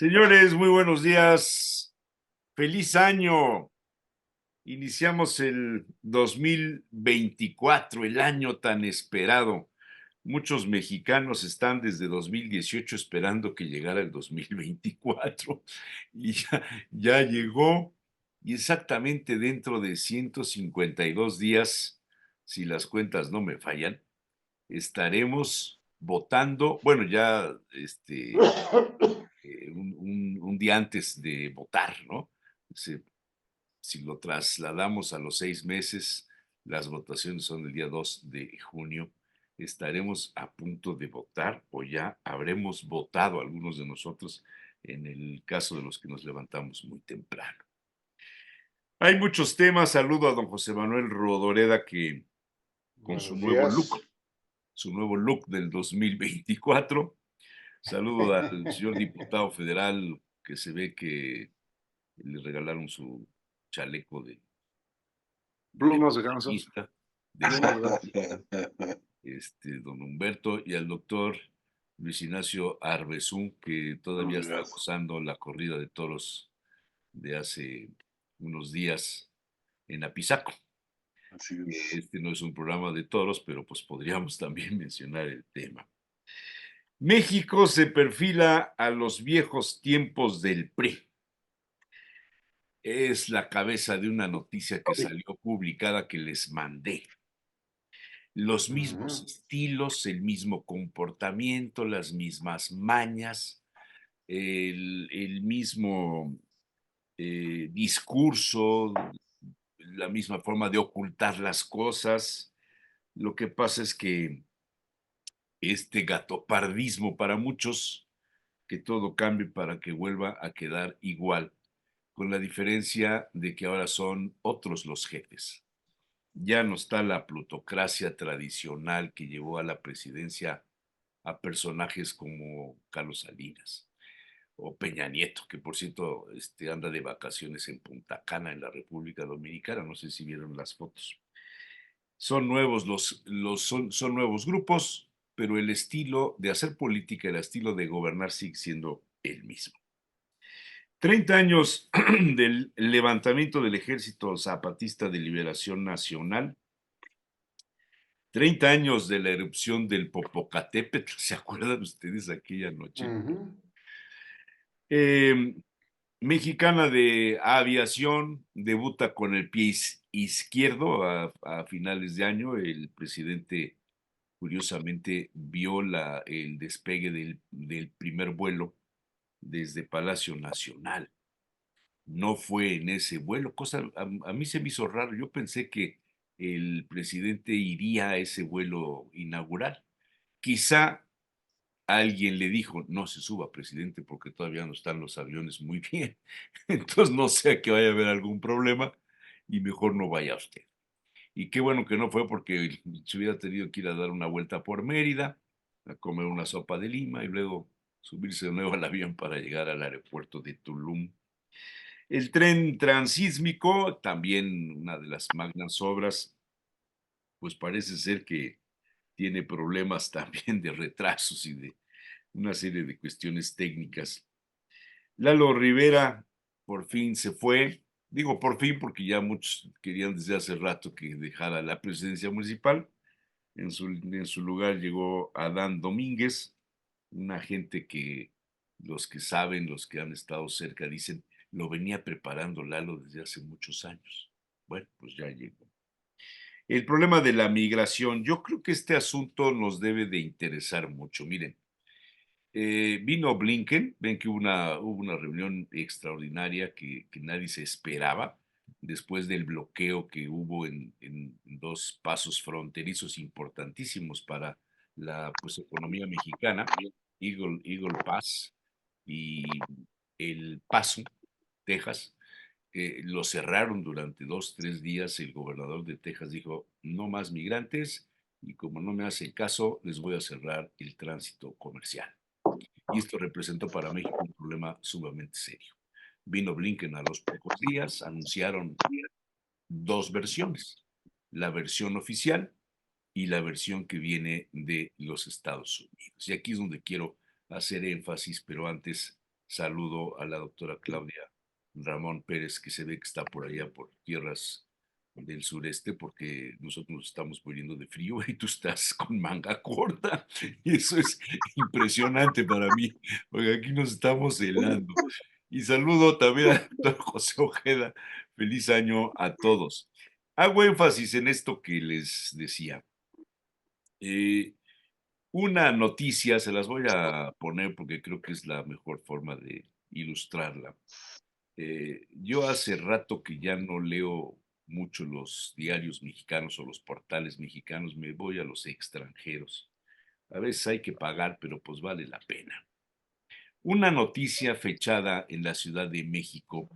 Señores, muy buenos días. Feliz año. Iniciamos el 2024, el año tan esperado. Muchos mexicanos están desde 2018 esperando que llegara el 2024 y ya llegó y exactamente dentro de 152 días, si las cuentas no me fallan, estaremos votando, bueno, ya un día antes de votar, ¿no? Se- si lo trasladamos a los 6 meses, las votaciones son el día 2 de junio, estaremos a punto de votar o ya habremos votado algunos de nosotros en el caso de los que nos levantamos muy temprano. Hay muchos temas. Saludo a don José Manuel Rodoreda que con Buenos días. su nuevo look del 2024. Saludo al señor diputado federal que se ve que le regalaron su chaleco de Plumas de ganso. montañista, de Plumas de ganso. don Humberto, y al doctor Luis Ignacio Arbezún, que todavía Buenos está días. gozando la corrida de toros de hace unos días en Apizaco. Así es. Este no es un programa de toros, pero pues podríamos también mencionar el tema. México se perfila a los viejos tiempos del PRI. Es la cabeza de una noticia que salió publicada que les mandé. Los mismos Ujú. estilos, el mismo comportamiento, las mismas mañas, el mismo discurso, la misma forma de ocultar las cosas. Lo que pasa es que este gatopardismo para muchos, que todo cambie para que vuelva a quedar igual, con la diferencia de que ahora son otros los jefes. Ya no está la plutocracia tradicional que llevó a la presidencia a personajes como Carlos Salinas o Peña Nieto, que por cierto anda de vacaciones en Punta Cana, en la República Dominicana. No sé si vieron las fotos. Son nuevos son nuevos grupos, pero el estilo de hacer política, el estilo de gobernar sigue siendo el mismo. 30 años del levantamiento del Ejército Zapatista de Liberación Nacional, 30 años de la erupción del Popocatépetl. ¿Se acuerdan ustedes aquella noche? Ujú. Eh, Mexicana de Aviación debuta con el pie izquierdo a finales de año. El presidente, curiosamente, vio el despegue del primer vuelo desde Palacio Nacional. No fue en ese vuelo, a mí se me hizo raro. Yo pensé que el presidente iría a ese vuelo inaugural. Quizá alguien le dijo, no se suba, presidente, porque todavía no están los aviones muy bien. Entonces no sé que vaya a haber algún problema y mejor no vaya usted. Y qué bueno que no fue porque se hubiera tenido que ir a dar una vuelta por Mérida, a comer una sopa de Lima y luego subirse de nuevo al avión para llegar al aeropuerto de Tulum. El tren transísmico, también una de las magnas obras, pues parece ser que tiene problemas también de retrasos y de una serie de cuestiones técnicas. Lalo Rivera por fin se fue. Digo por fin porque ya muchos querían desde hace rato que dejara la presidencia municipal. En su lugar llegó Adán Domínguez, una gente que los que saben, los que han estado cerca, dicen, lo venía preparando Lalo desde hace muchos años. Bueno, pues ya llegó. El problema de la migración, yo creo que este asunto nos debe de interesar mucho. Miren, vino Blinken, ven que hubo una reunión extraordinaria que nadie se esperaba después del bloqueo que hubo en dos pasos fronterizos importantísimos para la pues, economía mexicana, Eagle Pass y El Paso, Texas. Lo cerraron durante 2, 3 días. El gobernador de Texas dijo, no más migrantes y como no me hacen caso, les voy a cerrar el tránsito comercial. Y esto representó para México un problema sumamente serio. Vino Blinken a los pocos días, anunciaron dos versiones, la versión oficial y la versión que viene de los Estados Unidos. Y aquí es donde quiero hacer énfasis, pero antes saludo a la doctora Claudia Ramón Pérez, que se ve que está por allá por tierras del sureste, porque nosotros nos estamos muriendo de frío y tú estás con manga corta. Y eso es impresionante para mí, porque aquí nos estamos helando. Y saludo también al doctor José Ojeda. Feliz año a todos. Hago énfasis en esto que les decía. Eh, una noticia, se las voy a poner porque creo que es la mejor forma de ilustrarla. Yo hace rato que ya no leo mucho los diarios mexicanos o los portales mexicanos, me voy a los extranjeros. A veces hay que pagar, pero pues vale la pena. Una noticia fechada en la Ciudad de México,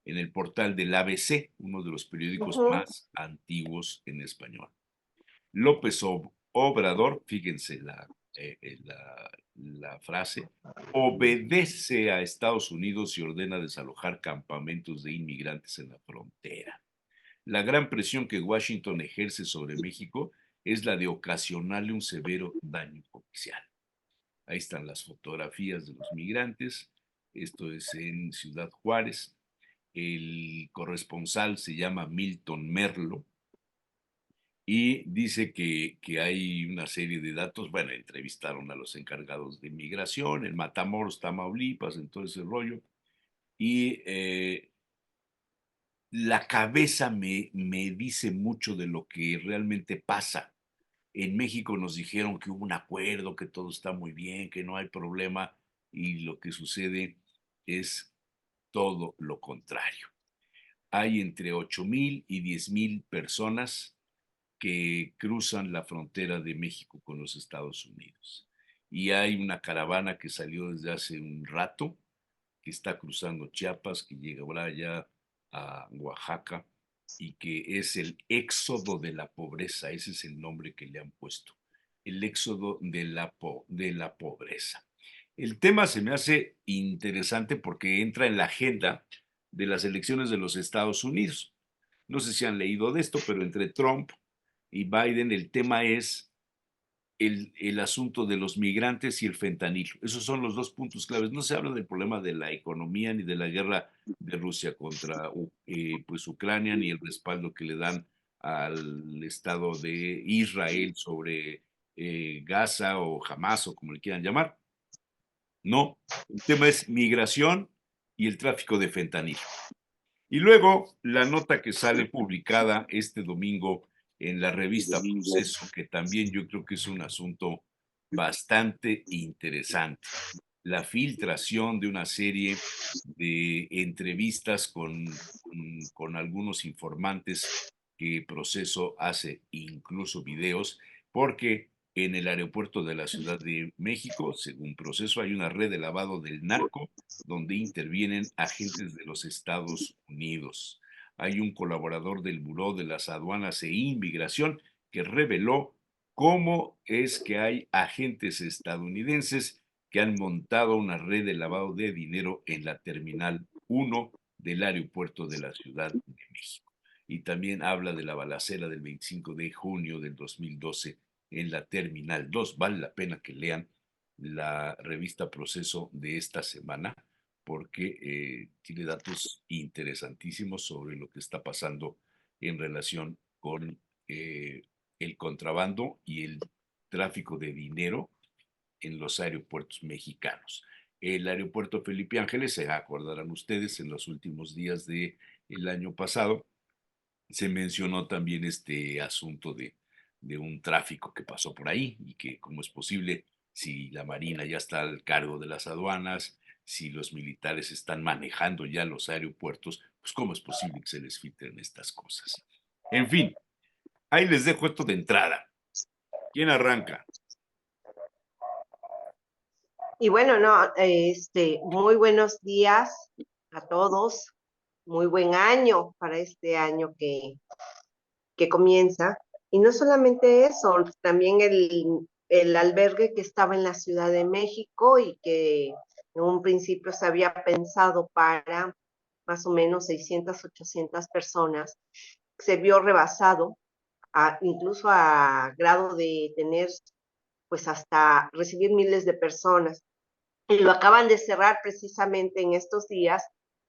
en el portal del ABC, uno de los periódicos Ujú. más antiguos en español. López Obrador, fíjense la frase, obedece a Estados Unidos y ordena desalojar campamentos de inmigrantes en la frontera. La gran presión que Washington ejerce sobre México es la de ocasionarle un severo daño comercial. Ahí están las fotografías de los migrantes. Esto es en Ciudad Juárez. El corresponsal se llama Milton Merlo y dice que hay una serie de datos. Bueno, entrevistaron a los encargados de inmigración en Matamoros, Tamaulipas, en todo ese rollo. Y la cabeza me dice mucho de lo que realmente pasa. En México nos dijeron que hubo un acuerdo, que todo está muy bien, que no hay problema, y lo que sucede es todo lo contrario. Hay entre 8,000 y 10,000 personas que cruzan la frontera de México con los Estados Unidos. Y hay una caravana que salió desde hace un rato, que está cruzando Chiapas, que llega ahora ya a Oaxaca, y que es el éxodo de la pobreza, ese es el nombre que le han puesto, el éxodo de la pobreza. El tema se me hace interesante porque entra en la agenda de las elecciones de los Estados Unidos. No sé si han leído de esto, pero entre Trump y Biden el tema es el asunto de los migrantes y el fentanilo. Esos son los dos puntos claves. No se habla del problema de la economía ni de la guerra de Rusia contra pues Ucrania, ni el respaldo que le dan al Estado de Israel sobre Gaza o Hamas o como le quieran llamar. No, el tema es migración y el tráfico de fentanilo. Y luego la nota que sale publicada este domingo en la revista Proceso, que también yo creo que es un asunto bastante interesante. La filtración de una serie de entrevistas con algunos informantes que Proceso hace, incluso videos, porque en el aeropuerto de la Ciudad de México, según Proceso, hay una red de lavado del narco donde intervienen agentes de los Estados Unidos. Hay un colaborador del Buró de las Aduanas e Inmigración que reveló cómo es que hay agentes estadounidenses que han montado una red de lavado de dinero en la Terminal 1 del aeropuerto de la Ciudad de México. Y también habla de la balacera del 25 de junio del 2012 en la Terminal 2. Vale la pena que lean la revista Proceso de esta semana porque tiene datos interesantísimos sobre lo que está pasando en relación con el contrabando y el tráfico de dinero en los aeropuertos mexicanos. El aeropuerto Felipe Ángeles, se acordarán ustedes, en los últimos días del año pasado, se mencionó también este asunto de un tráfico que pasó por ahí y que cómo es posible si la Marina ya está al cargo de las aduanas, si los militares están manejando ya los aeropuertos, pues cómo es posible que se les filtren estas cosas. En fin, ahí les dejo esto de entrada. ¿Quién arranca? Y bueno, no, muy buenos días a todos, muy buen año para este año que comienza. Y no solamente eso, también el albergue que estaba en la Ciudad de México y que en un principio se había pensado para más o menos 600, 800 personas, se vio rebasado, incluso a grado de tener pues hasta recibir miles de personas. y lo acaban de cerrar precisamente en estos días,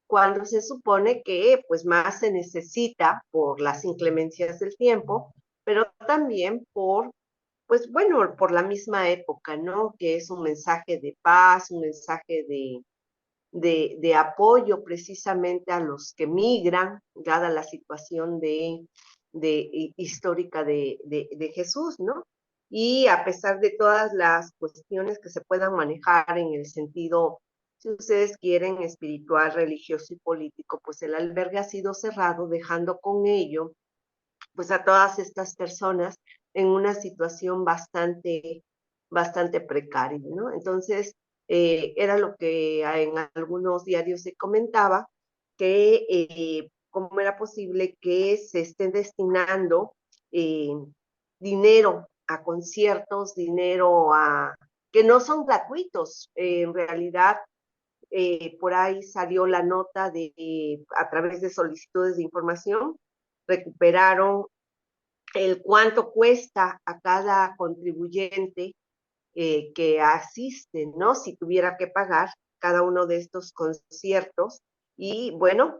cuando se supone que pues más se necesita por las inclemencias del tiempo, pero también por, pues bueno, por la misma época, ¿no? Que es un mensaje de paz, un mensaje de apoyo precisamente a los que migran, dada la situación histórica de Jesús, ¿no? Y a pesar de todas las cuestiones que se puedan manejar en el sentido, si ustedes quieren, espiritual, religioso y político, pues el albergue ha sido cerrado, dejando con ello, pues a todas estas personas en una situación bastante precaria, ¿no? Entonces, era lo que en algunos diarios se comentaba, que cómo era posible que se estén destinando eh, dinero a conciertos, dinero a que no son gratuitos. En realidad, por ahí salió la nota a través de solicitudes de información, recuperaron el cuánto cuesta a cada contribuyente que asiste, ¿no? Si tuviera que pagar cada uno de estos conciertos. Y bueno,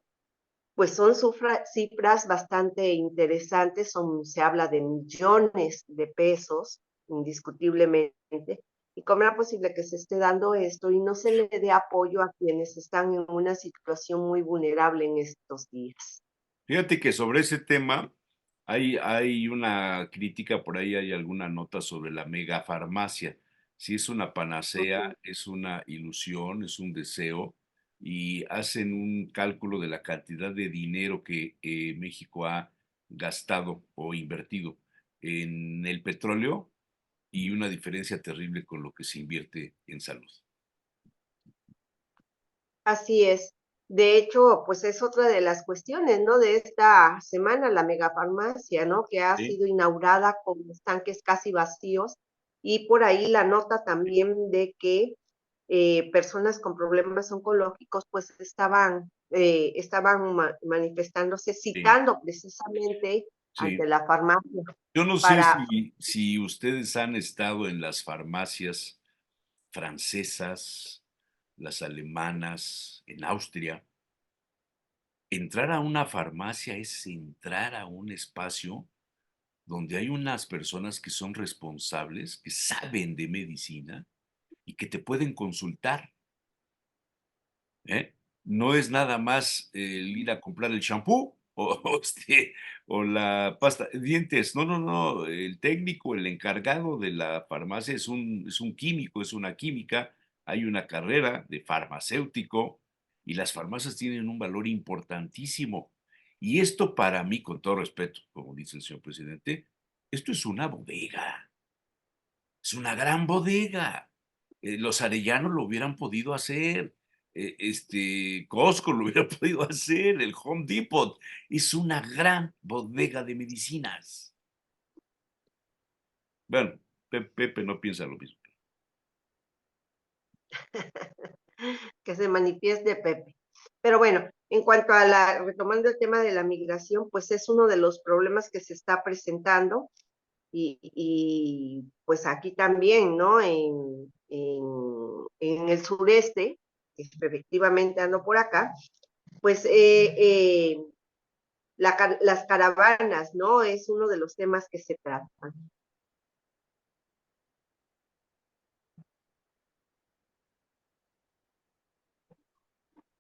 pues son cifras bastante interesantes, se habla de millones de pesos, indiscutiblemente. ¿Y cómo era posible que se esté dando esto y no se le dé apoyo a quienes están en una situación muy vulnerable en estos días? Fíjate que sobre ese tema hay una crítica, por ahí hay alguna nota sobre la megafarmacia. Si es una panacea, es una ilusión, es un deseo, y hacen un cálculo de la cantidad de dinero que México ha gastado o invertido en el petróleo y una diferencia terrible con lo que se invierte en salud. Así es. De hecho, pues es otra de las cuestiones, ¿no? De esta semana, la megafarmacia, ¿no? Que ha ¿Sí? sido inaugurada con estanques casi vacíos, y por ahí la nota también de que personas con problemas oncológicos pues estaban manifestándose, Sí, citando precisamente sí. ante la farmacia Yo no sé para. si ustedes han estado en las farmacias francesas, las alemanas, en Austria. Entrar a una farmacia es entrar a un espacio donde hay unas personas que son responsables, que saben de medicina y que te pueden consultar, ¿eh? No es nada más el ir a comprar el champú o la pasta de dientes. No, no, no. El técnico, el encargado de la farmacia es un químico, es una química. Hay una carrera de farmacéutico y las farmacias tienen un valor importantísimo. Y esto para mí, con todo respeto, como dice el señor presidente, esto es una bodega. Es una gran bodega. Los Arellanos lo hubieran podido hacer. Costco lo hubiera podido hacer. El Home Depot. Es una gran bodega de medicinas. Bueno, Pepe no piensa lo mismo. Que se manifieste Pepe. Pero bueno, en cuanto retomando el tema de la migración, pues es uno de los problemas que se está presentando, y pues aquí también, ¿no? En el sureste, que efectivamente ando por acá, pues las caravanas, ¿no? Es uno de los temas que se tratan.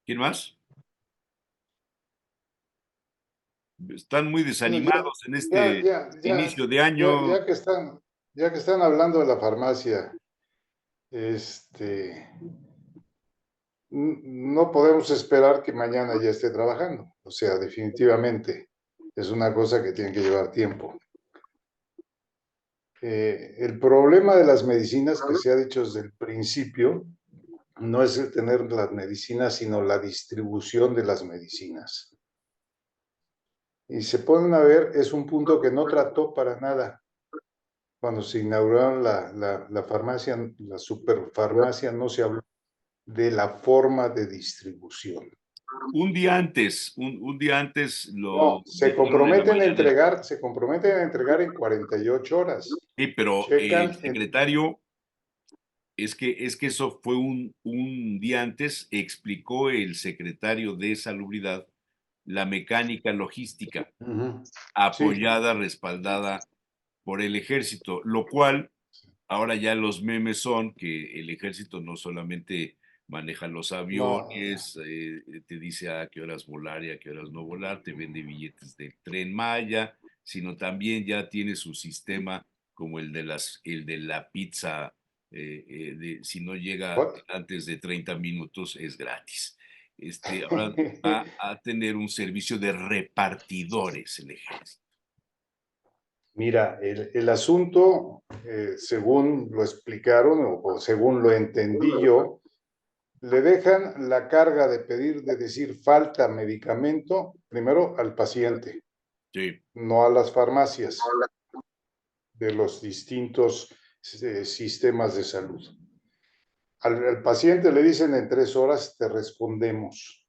¿Quién más? Están muy Bueno, desanimados en este inicio de año. ya que están hablando de la farmacia, este, no podemos esperar que mañana ya esté trabajando. O sea, definitivamente es una cosa que tiene que llevar tiempo. El problema de las medicinas, que se ha dicho desde el principio, no es el tener las medicinas, sino la distribución de las medicinas. Y se ponen a ver, es un punto que no trató para nada. Cuando se inauguraron la farmacia, la superfarmacia, no se habló de la forma de distribución. Un día antes lo No, dijeron en la mañanera. se comprometen a entregar en 48 horas. Sí, pero el Checan en, secretario Es que eso fue un día antes, explicó el secretario de Salubridad la mecánica logística Sí, apoyada, respaldada por el ejército, lo cual ahora ya los memes son que el ejército no solamente maneja los no, aviones, te dice a qué horas volar y a qué horas no volar, te vende billetes del Tren Maya, sino también ya tiene su sistema como el de la pizza, si no llega what? antes de 30 minutos es gratis. Ahora va a tener un servicio de repartidores el ejército. Mira, el asunto, según lo explicaron o según lo entendí yo, le dejan la carga de pedir, de decir falta medicamento, primero al paciente, Sí, no a las farmacias de los distintos sistemas de salud. Al paciente le dicen en 3 horas te respondemos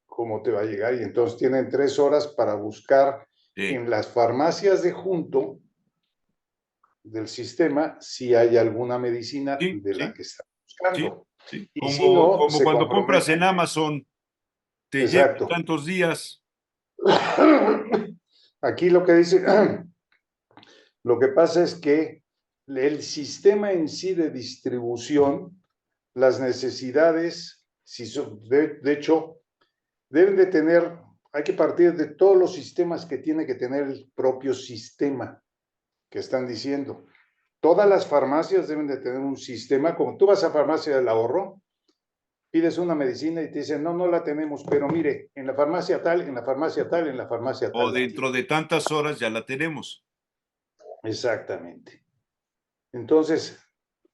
cómo te va a llegar y entonces tienen 3 horas para buscar sí, en las farmacias de junto del sistema si hay alguna medicina sí, de la sí, que están sí, buscando. sí. Y si Como, no, como se cuando compras en comprometen. Amazon, te llega en Exacto. tantos días. Aquí lo que dice, lo que pasa es que el sistema en sí de distribución, las necesidades, si son, de hecho, deben de tener, hay que partir de todos los sistemas que tiene que tener el propio sistema que están diciendo. Todas las farmacias deben de tener un sistema, como tú vas a farmacia del ahorro, pides una medicina y te dicen, no, no la tenemos, pero mire, en la farmacia tal, en la farmacia tal, en la farmacia O tal la dentro tiene. de tantas horas ya la tenemos. Exactamente. Entonces,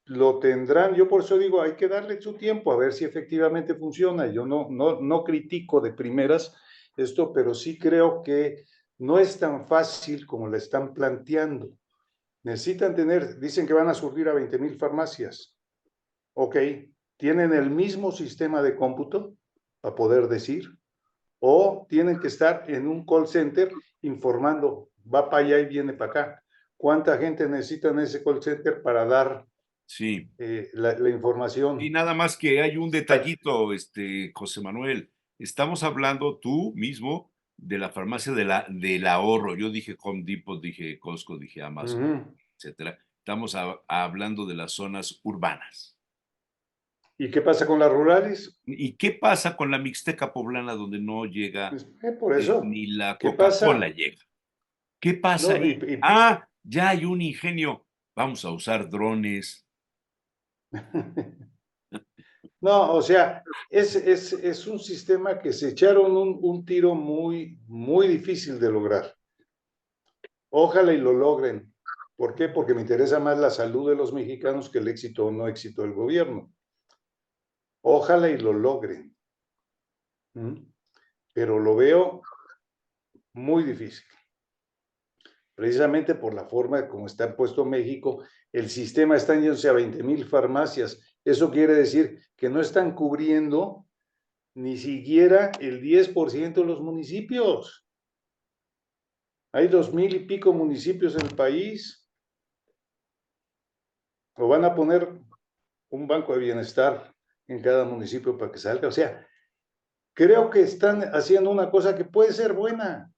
lo tendrán, yo por eso digo, hay que darle su tiempo a ver si efectivamente funciona. Yo no critico de primeras esto, pero sí creo que no es tan fácil como le están planteando. Necesitan tener, dicen que van a surgir a 20,000 farmacias. Ok, ¿tienen el mismo sistema de cómputo para poder decir? ¿O tienen que estar en un call center informando, va para allá y viene para acá? ¿Cuánta gente necesita en ese call center para dar Sí. la Y información? nada más que hay un detallito, José Manuel. Estamos hablando tú mismo de la farmacia del ahorro. Yo dije Home Depot, dije Costco, dije Amazon, etcétera. Estamos hablando de las zonas urbanas. ¿Y qué pasa con las rurales? ¿Y qué pasa con la Mixteca poblana donde no llega, Pues, por eso, ni la ¿qué Coca-Cola pasa? llega? ¿Qué pasa No, ahí? Ah, ya hay un ingenio. Vamos a usar drones. no, o sea, es un sistema que se echaron un tiro muy, muy difícil de lograr. Ojalá y lo logren. ¿Por qué? Porque me interesa más la salud de los mexicanos que el éxito o no éxito del gobierno. Ojalá y lo logren. Pero lo veo muy difícil. Precisamente por la forma de cómo está puesto México, el sistema está yéndose a 20,000 farmacias. Eso quiere decir que no están cubriendo ni siquiera el 10% de los municipios. Hay 2,000 y pico municipios en el país. O van a poner un banco de bienestar en cada municipio para que salga. O sea, creo que están haciendo una cosa que puede ser buena,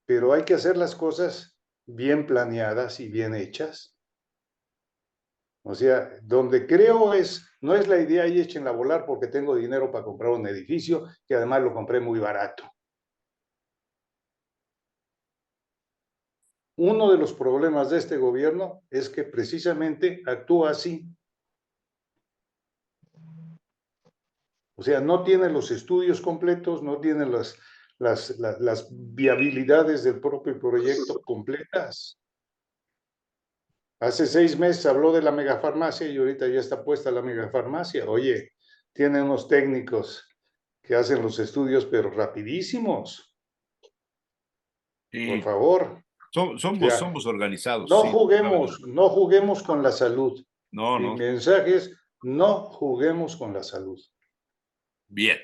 pero hay que hacer las cosas bien planeadas y bien hechas. O sea, donde creo no es la idea y échenla a volar porque tengo dinero para comprar un edificio que además lo compré muy barato. Uno de los problemas de este gobierno es que precisamente actúa así. O sea, no tiene los estudios completos, no tiene las viabilidades del propio proyecto completas. Hace 6 meses habló de la megafarmacia y ahorita ya está puesta la megafarmacia. Oye, tiene unos técnicos que hacen los estudios, pero rapidísimos. Por Y favor. O sea, somos organizados, sí. no juguemos con la salud. No, Mi no. mensaje es, no juguemos con la salud. Bien.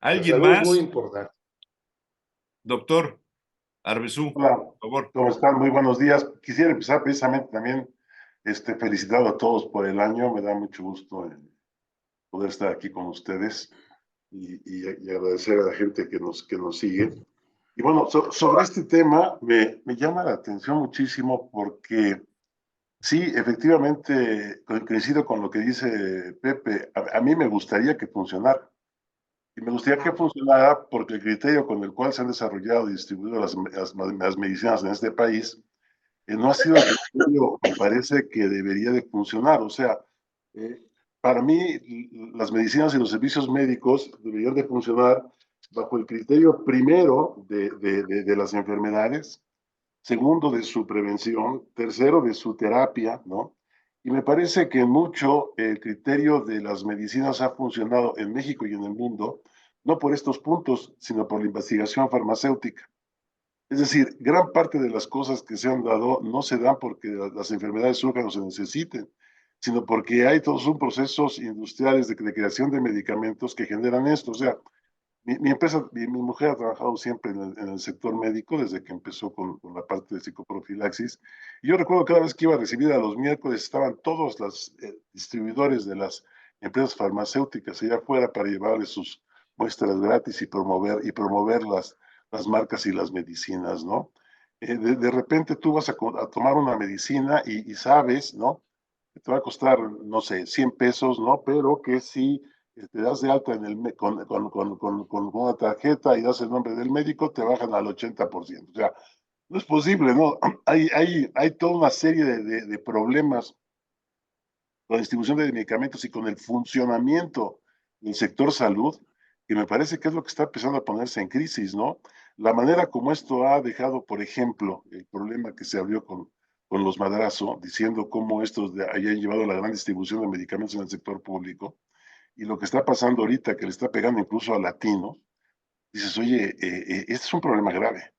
La ¿Alguien salud es muy más? importante. Doctor Arbezú, Hola, por favor. ¿cómo están? Muy buenos días. Quisiera empezar precisamente también Felicitado a todos por el año, me da mucho gusto poder estar aquí con ustedes y agradecer a la gente que nos sigue. Y bueno, sobre este tema me llama la atención muchísimo porque sí, efectivamente coincido con lo que dice Pepe. A mí me gustaría que funcionara. Y me gustaría que funcionara porque el criterio con el cual se han desarrollado y distribuido las medicinas en este país no ha sido el criterio, me parece que debería de funcionar. O sea, eh, para mí las medicinas y los servicios médicos deberían de funcionar bajo el criterio primero de las enfermedades, segundo de su prevención, tercero de su terapia, ¿no? Y me parece que mucho el criterio de las medicinas ha funcionado en México y en el mundo, no por estos puntos, sino por la investigación farmacéutica. Es decir, gran parte de las cosas que se han dado no se dan porque las enfermedades surjan o se necesiten, sino porque hay todos un procesos industriales de creación de medicamentos que generan esto. O sea, mi empresa, mi mujer ha trabajado siempre en el sector médico desde que empezó con la parte de psicoprofilaxis. Y yo recuerdo cada vez que iba a recibir a los miércoles, estaban todos los distribuidores de las empresas farmacéuticas allá afuera para llevarles sus muestras gratis y promover las marcas y las medicinas, ¿no? De repente tú vas a tomar una medicina y sabes, ¿no? Que te va a costar, no sé, 100 pesos, ¿no? Pero que si te das de alta en con una tarjeta y das el nombre del médico, te bajan al 80%. O sea, no es posible, ¿no? Hay toda una serie de problemas con la distribución de medicamentos y con el funcionamiento del sector salud, que me parece que es lo que está empezando a ponerse en crisis, ¿no? La manera como esto ha dejado, por ejemplo, el problema que se abrió con los Madrazo, diciendo cómo estos hayan llevado la gran distribución de medicamentos en el sector público, y lo que está pasando ahorita, que le está pegando incluso a latinos, dices, oye, este es un problema grave,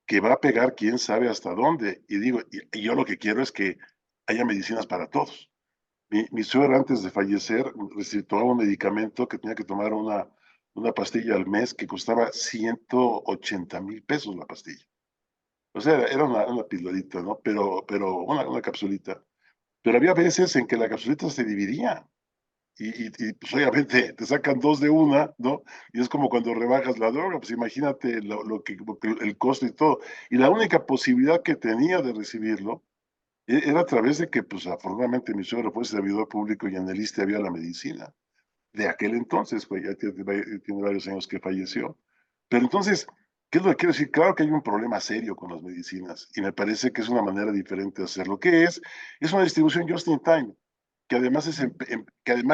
que va a pegar quién sabe hasta dónde. Y digo, y yo lo que quiero es que haya medicinas para todos. Mi suegra antes de fallecer recetó un medicamento que tenía que tomar una pastilla al mes que costaba 180,000 pesos la pastilla. O sea, era una pildorita, ¿no? Pero una capsulita. Pero había veces en que la capsulita se dividía pues obviamente te sacan dos de una, ¿no? Y es como cuando rebajas la droga, pues imagínate el costo y todo. Y la única posibilidad que tenía de recibirlo era a través de que, pues afortunadamente mi suegro fue servidor público y en el ISSSTE había la medicina. De aquel entonces, pues ya tiene varios años que falleció. Pero entonces, ¿qué es lo que quiero decir? Claro que hay un problema serio con las medicinas y me parece que es una manera diferente de hacerlo. ¿Qué es? Es una distribución just in time que además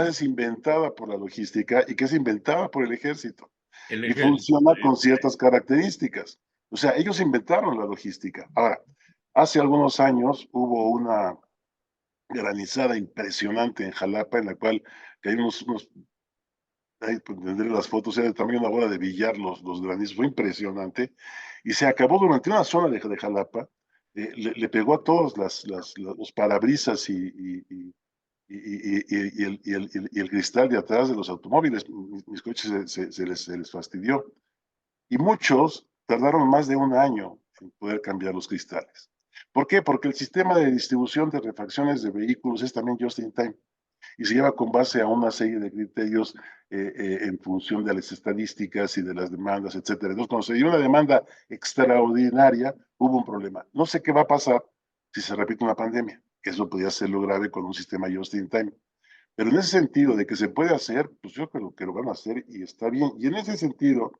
es inventada por la logística y que es inventada por el ejército El y ejército. funciona con ciertas características. O sea, ellos inventaron la logística. Ahora, hace algunos años hubo una granizada impresionante en Jalapa en la cual cayeron ahí pues, tendré las fotos, era también una bola de billar los granizos, fue impresionante y se acabó durante una zona de Jalapa, le pegó a todos los parabrisas y el cristal de atrás de los automóviles. Mis coches se les fastidió. Y muchos tardaron más de un año en poder cambiar los cristales. ¿Por qué? Porque el sistema de distribución de refacciones de vehículos es también just in time y se lleva con base a una serie de criterios en función de las estadísticas y de las demandas, etcétera. Entonces, cuando se dio una demanda extraordinaria, hubo un problema. No sé qué va a pasar si se repite una pandemia, que eso podría ser lo grave con un sistema just in time. Pero en ese sentido de que se puede hacer, pues yo creo que lo van a hacer y está bien. Y en ese sentido,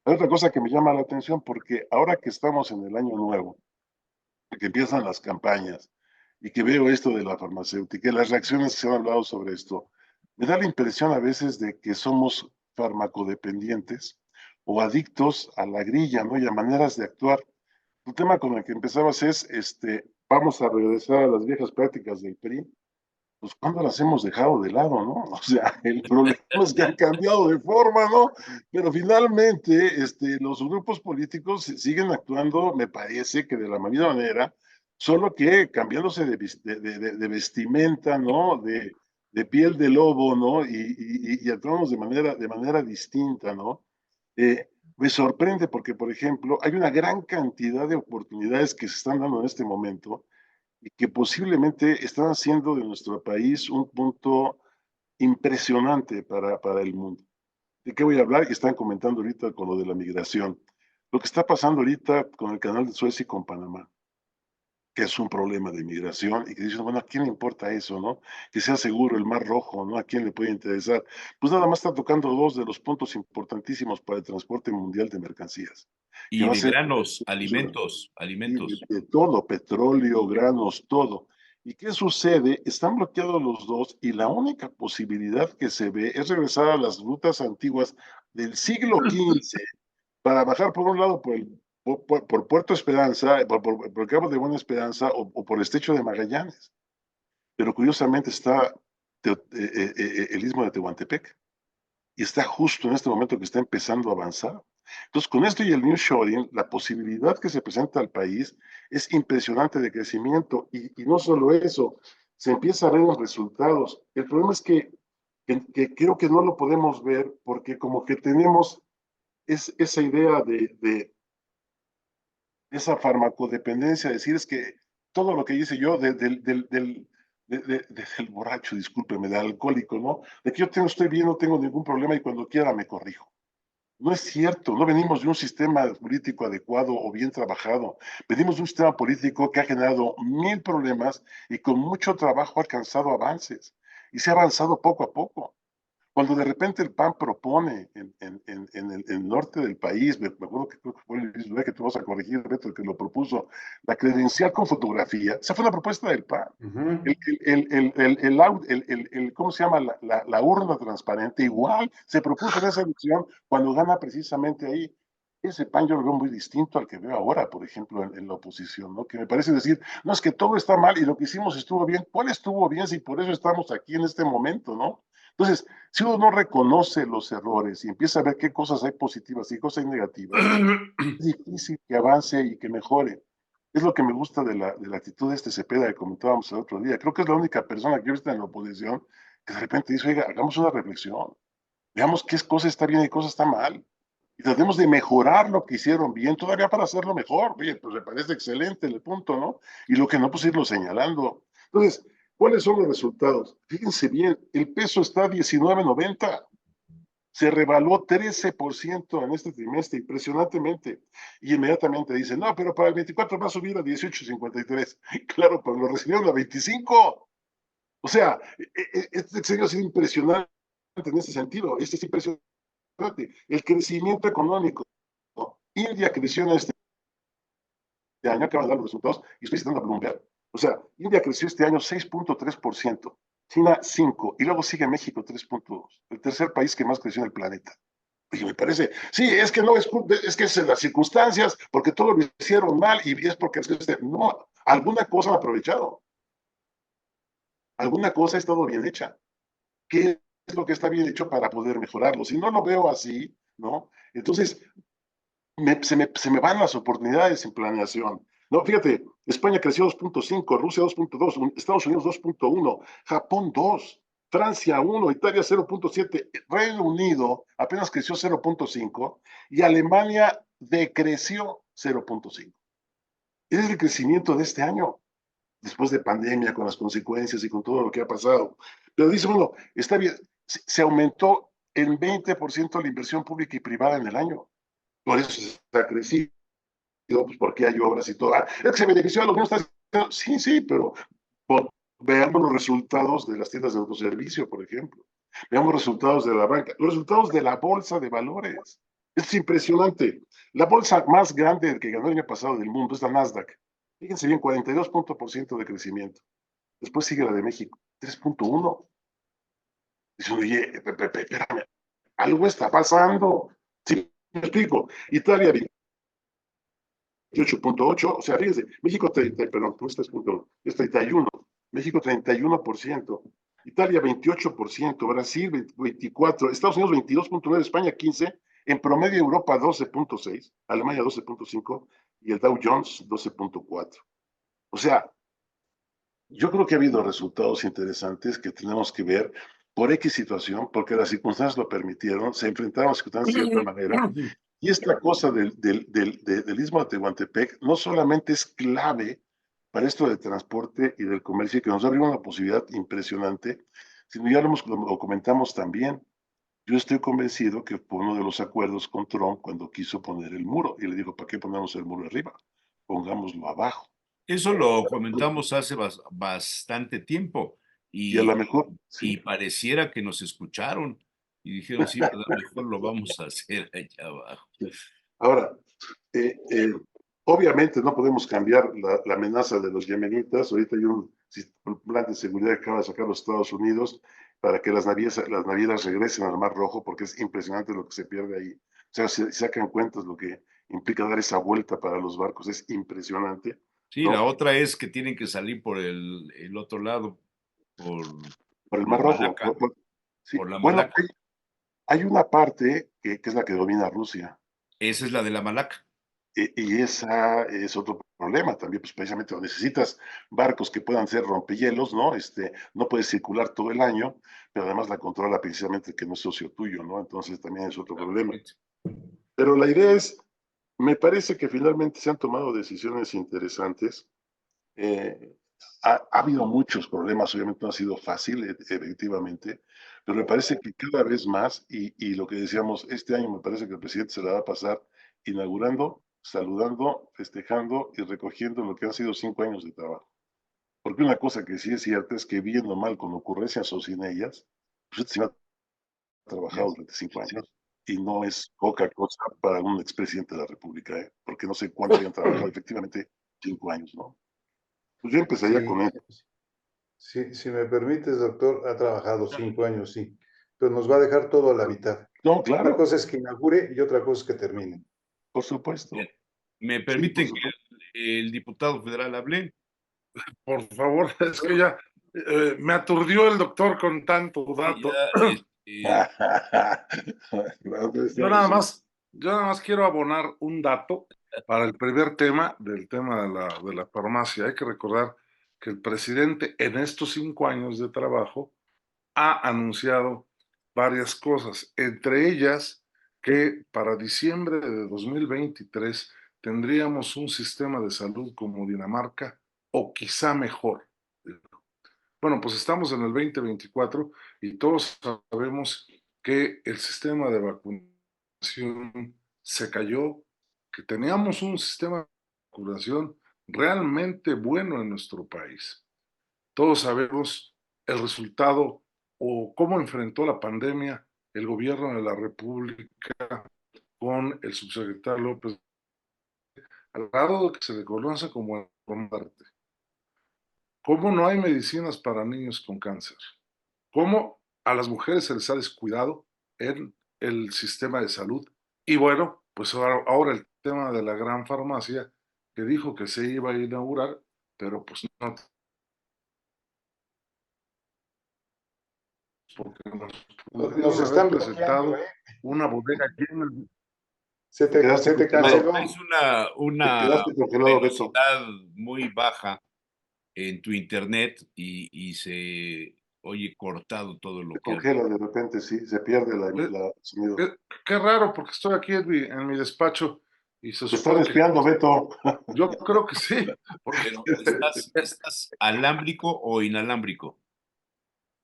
hay otra cosa que me llama la atención porque ahora que estamos en el año nuevo, que empiezan las campañas y que veo esto de la farmacéutica y las reacciones que se han hablado sobre esto, me da la impresión a veces de que somos farmacodependientes o adictos a la grilla, ¿no? Y a maneras de actuar. El tema con el que empezabas es, vamos a regresar a las viejas prácticas del PRI, pues cuando las hemos dejado de lado, ¿no? O sea, el problema es que han cambiado de forma, ¿no? Pero finalmente, los grupos políticos siguen actuando, me parece que de la misma manera, solo que cambiándose de vestimenta, ¿no? De piel de lobo, ¿no? Y actuamos de manera distinta, ¿no? Me sorprende porque, por ejemplo, hay una gran cantidad de oportunidades que se están dando en este momento y que posiblemente están haciendo de nuestro país un punto impresionante para el mundo. ¿De qué voy a hablar? Y están comentando ahorita con lo de la migración. Lo que está pasando ahorita con el canal de Suez y con Panamá, que es un problema de migración, y que dicen, bueno, ¿a quién le importa eso, no? Que sea seguro el Mar Rojo, ¿no? ¿A quién le puede interesar? Pues nada más está tocando dos de los puntos importantísimos para el transporte mundial de mercancías, que Y va a de ser granos, alimentos, y alimentos. de todo, petróleo, granos, todo. ¿Y qué sucede? Están bloqueados los dos y la única posibilidad que se ve es regresar a las rutas antiguas del siglo XV para bajar por un lado por Puerto Esperanza, por el Cabo de Buena Esperanza o por el Estrecho de Magallanes. Pero curiosamente está el Istmo de Tehuantepec y está justo en este momento que está empezando a avanzar. Entonces, con esto y el nearshoring, la posibilidad que se presenta al país es impresionante de crecimiento y no solo eso, se empieza a ver los resultados. El problema es que creo que no lo podemos ver porque como que tenemos esa idea de esa farmacodependencia, decir es que todo lo que dice yo del borracho, discúlpeme, del alcohólico, ¿no? De que estoy bien, no tengo ningún problema y cuando quiera me corrijo. No es cierto, no venimos de un sistema político adecuado o bien trabajado. Venimos de un sistema político que ha generado mil problemas y con mucho trabajo ha alcanzado avances. Y se ha avanzado poco a poco. Cuando de repente el PAN propone en el norte del país, me acuerdo que creo que fue Luis Due, que tú vas a corregir, Beto, el que lo propuso, la credencial con fotografía, esa fue una propuesta del PAN. ¿Cómo se llama? La urna transparente, igual se propuso en esa elección cuando gana precisamente ahí. Ese PAN yo lo veo muy distinto al que veo ahora, por ejemplo, en la oposición, ¿no? Que me parece decir, no es que todo está mal y lo que hicimos estuvo bien. ¿Cuál estuvo bien si por eso estamos aquí en este momento, ¿no? Entonces, si uno no reconoce los errores y empieza a ver qué cosas hay positivas y cosas hay negativas, es difícil que avance y que mejore. Es lo que me gusta de la actitud de este Cepeda que comentábamos el otro día. Creo que es la única persona que yo he visto en la oposición que de repente dice, oiga, hagamos una reflexión, veamos qué cosa está bien y qué cosa está mal. Y tratemos de mejorar lo que hicieron bien, todavía para hacerlo mejor. Oye, pues me parece excelente el punto, ¿no? Y lo que no, pues irlo señalando. Entonces, ¿cuáles son los resultados? Fíjense bien, el peso está a 19.90, se revaluó 13% en este trimestre, impresionantemente. Y inmediatamente dicen, no, pero para el 24 va a subir a 18.53. Claro, pero lo recibieron a 25. O sea, este sexenio ha sido impresionante en ese sentido. Este es impresionante. El crecimiento económico. India creció en este año, acaba de dar los resultados, y estoy citando a Bloomberg. O sea, India creció este año 6.3%, China 5%, y luego sigue México 3.2%, el tercer país que más creció en el planeta. Y me parece, sí, es que no, es que es en las circunstancias, porque todo lo hicieron mal, y es porque no, alguna cosa han aprovechado, alguna cosa ha estado bien hecha. ¿Qué es lo que está bien hecho para poder mejorarlo? Si no lo veo así, ¿no? Entonces, se me van las oportunidades en planeación. No, fíjate, España creció 2.5, Rusia 2.2, Estados Unidos 2.1, Japón 2, Francia 1, Italia 0.7, Reino Unido apenas creció 0.5 y Alemania decreció 0.5. Ese es el crecimiento de este año, después de pandemia, con las consecuencias y con todo lo que ha pasado. Pero dice, bueno, está bien, se aumentó en 20% la inversión pública y privada en el año. Por eso se ha crecido, pues porque hay obras y todo. Es que se benefició a los niños. Sí, sí, pero veamos los resultados de las tiendas de autoservicio, por ejemplo. Veamos los resultados de la banca, los resultados de la bolsa de valores. Es impresionante. La bolsa más grande que ganó el año pasado del mundo es la Nasdaq. Fíjense bien, 42% de crecimiento. Después sigue la de México, 3.1. Dicen, oye, espérame, algo está pasando. Sí, me explico. Italia, 28.8, o sea, fíjense, México, perdón, no es 3.1, es 31, México 31%, Italia 28%, Brasil 24%, Estados Unidos 22.9%, España 15%, en promedio Europa 12.6%, Alemania 12.5% y el Dow Jones 12.4%. O sea, yo creo que ha habido resultados interesantes que tenemos que ver por X situación, porque las circunstancias lo permitieron, se enfrentaron a circunstancias de otra manera, y esta cosa del Istmo de Tehuantepec no solamente es clave para esto del transporte y del comercio, que nos abre una posibilidad impresionante, sino ya lo comentamos también. Yo estoy convencido que fue uno de los acuerdos con Trump cuando quiso poner el muro, y le dijo, ¿para qué ponemos el muro arriba? Pongámoslo abajo. Eso lo comentamos hace bastante tiempo Y a lo y, mejor, y sí. pareciera que nos escucharon y dijeron, sí, ¿verdad? Mejor lo vamos a hacer allá abajo. Ahora, eh, eh, obviamente no podemos cambiar la amenaza de los yemenitas. Ahorita hay un plan de seguridad que acaba de sacar los Estados Unidos para que las navieras regresen al Mar Rojo, porque es impresionante lo que se pierde ahí. O sea, si sacan cuentas lo que implica dar esa vuelta para los barcos, es impresionante, Sí, la ¿no? otra es que tienen que salir por el otro lado, por, Por el por Mar Rojo. Malaca, Sí. por la Bueno, Malaca. hay una parte que es la que domina Rusia. Esa es la de la Malaca. Y esa es otro problema también, pues precisamente necesitas barcos que puedan ser rompehielos, ¿no? No puedes circular todo el año, pero además la controla precisamente el que no es socio tuyo, ¿no? Entonces también es otro problema. Pero la idea es, me parece que finalmente se han tomado decisiones interesantes. Eh, ha habido muchos problemas, obviamente no ha sido fácil, efectivamente, pero me parece que cada vez más, y lo que decíamos, este año me parece que el presidente se la va a pasar inaugurando, saludando, festejando y recogiendo lo que han sido 5 años de trabajo. Porque una cosa que sí es cierta es que bien o mal, con ocurrencias o sin ellas, pues este señor ha trabajado durante 5 años y no es poca cosa para un expresidente de la República, ¿eh? Porque no sé cuánto hayan trabajado, efectivamente, 5 años, ¿no? Pues yo empezaría Sí, con él. si me permites, doctor, ha trabajado 5 años, sí, pero nos va a dejar todo a la mitad. No, Una claro, cosa es que inaugure y otra cosa es que termine. por supuesto. Bien. ¿Me Sí, por permiten que supuesto. el diputado federal hable? Por favor, es que ya me aturdió el doctor con tanto Sí, dato. Yo nada más quiero abonar un dato para el primer tema del tema de la farmacia. Hay que recordar que el presidente en estos 5 años de trabajo ha anunciado varias cosas, entre ellas que para diciembre de 2023 tendríamos un sistema de salud como Dinamarca o quizá mejor. Bueno, pues estamos en el 2024 y todos sabemos que el sistema de vacunación se cayó, que teníamos un sistema de vacunación realmente bueno en nuestro país. Todos sabemos el resultado o cómo enfrentó la pandemia el gobierno de la República con el subsecretario López, al grado de que se le conoce como el muerte. ¿Cómo no hay medicinas para niños con cáncer? ¿Cómo a las mujeres se les ha descuidado en el sistema de salud? Y bueno, pues ahora el tema de la gran farmacia que dijo que se iba a inaugurar, pero pues no, porque nos Nos pudieron haber están bloqueando, presentado ¿eh? una bodega llena. Te quedaste Se te congelado, canceló. Es te una quedaste congelado, Beto. velocidad muy baja en tu internet y se oye cortado todo lo Te que habla. congela de repente, sí, se pierde Eh, la sonido. Qué raro, porque estoy aquí en mi despacho y se Te están supone que espiando, Beto. yo creo que sí, porque Pero ¿estás alámbrico o inalámbrico?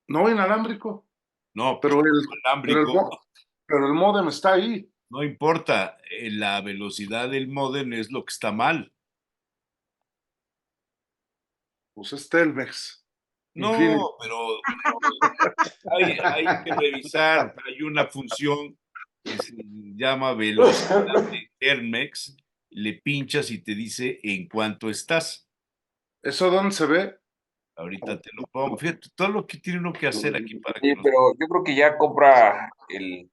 no inalámbrico, No, pues pero pero el, alámbrico, pero el módem está ahí. no importa, la velocidad del módem es lo que está mal. Pues es Telmex, Infinity. No, pero hay que revisar, hay una función que se llama velocidad de Hermex, le pinchas y te dice en cuánto estás. ¿Eso dónde se ve? Ahorita te lo pongo. Fíjate, todo lo que tiene uno que hacer aquí para que Sí, nos... pero yo creo que ya compra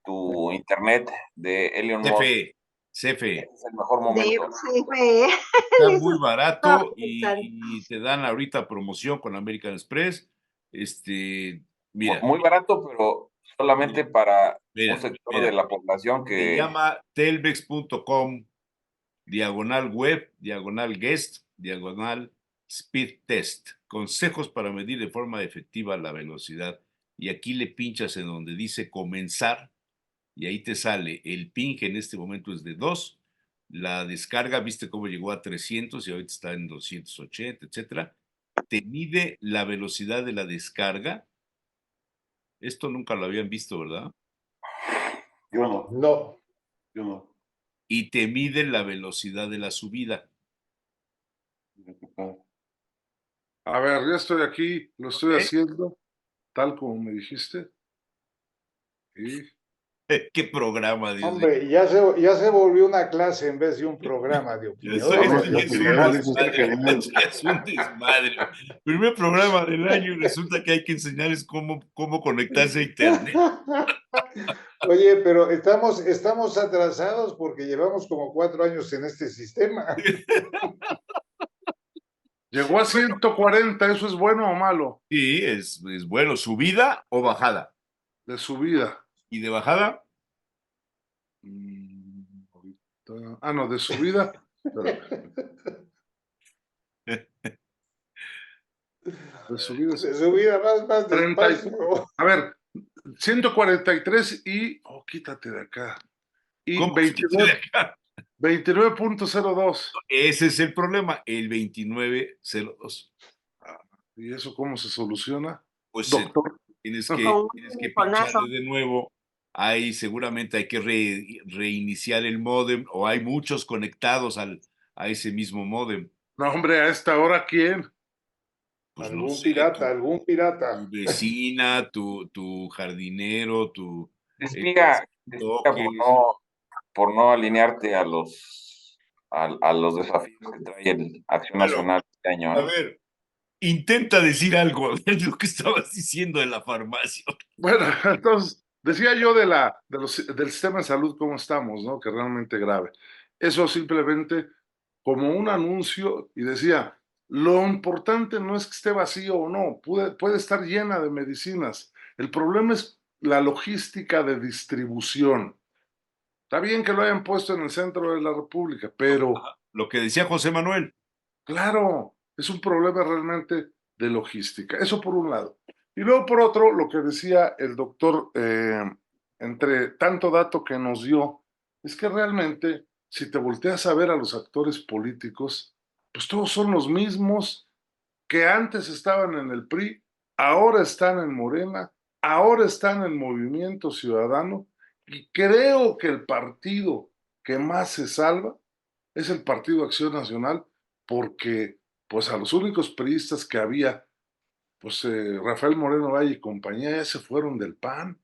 tu internet de Elon Musk. CFE, CFE. Es el mejor De momento. CFE. Está Eso muy estaba barato pensando. y te dan ahorita promoción con American Express. Mira, Muy barato, pero solamente para un sector de mira, la población se que llama telvex.com, diagonal web, diagonal guest, diagonal speed test. Consejos para medir de forma efectiva la velocidad. Y aquí le pinchas en donde dice comenzar y ahí te sale el ping, en este momento es de 2, La descarga, viste cómo llegó a 300 y ahorita está en 280, etcétera. Te mide la velocidad de la descarga. Esto nunca lo habían visto, ¿verdad? Yo no, No, yo no. Y te mide la velocidad de la subida. A ver, ya estoy aquí, lo estoy ¿Eh? haciendo, tal como me dijiste. Y ¿Qué programa, Dios mío? hombre, ya se volvió una clase en vez de un programa de opinión. Esto Vamos, ya yo es te un genial, eso está desmadre. genial. Esto ya es un desmadre. Primer programa del año y resulta que hay que enseñarles cómo conectarse a internet. Oye, pero estamos atrasados porque llevamos como 4 años en este sistema. llegó a 140, ¿eso es bueno o malo? Sí, es bueno, subida o bajada. De subida. Y de bajada, No, de subida. Espérame. De subida es De subida más 30 despacio. a ver, 143 quítate de acá. Y ¿cómo se dice de acá? 29.02. Ese es el problema, el 2902. ¿Y eso cómo se soluciona? Pues Doctor. tienes Con un tienes que telefonazo. pincharle de nuevo. Seguramente hay que reiniciar el módem o hay muchos conectados a ese mismo módem. No, hombre, a esta hora, ¿quién? Pues no sé, Algún tu pirata. vecina, tu jardinero, el Despliega, toques. por no alinearte a los desafíos que trae el Acción Bueno, Nacional este año, a ¿no? ver, intenta decir algo de lo que estabas diciendo de la farmacia. Bueno, entonces, decía yo del sistema de salud, cómo estamos, ¿no? Que realmente grave. Eso simplemente como un anuncio y decía, lo importante no es que esté vacío o no, puede estar llena de medicinas. El problema es la logística de distribución. Está bien que lo hayan puesto en el centro de la República, pero Lo que decía José Manuel. claro, es un problema realmente de logística. Eso por un lado. Y luego por otro, lo que decía el doctor, entre tanto dato que nos dio, es que realmente, si te volteas a ver a los actores políticos, pues todos son los mismos que antes estaban en el PRI, ahora están en Morena, ahora están en Movimiento Ciudadano, y creo que el partido que más se salva es el Partido Acción Nacional, porque pues a los únicos priistas que había, pues Rafael Moreno Valle y compañía ya se fueron del PAN.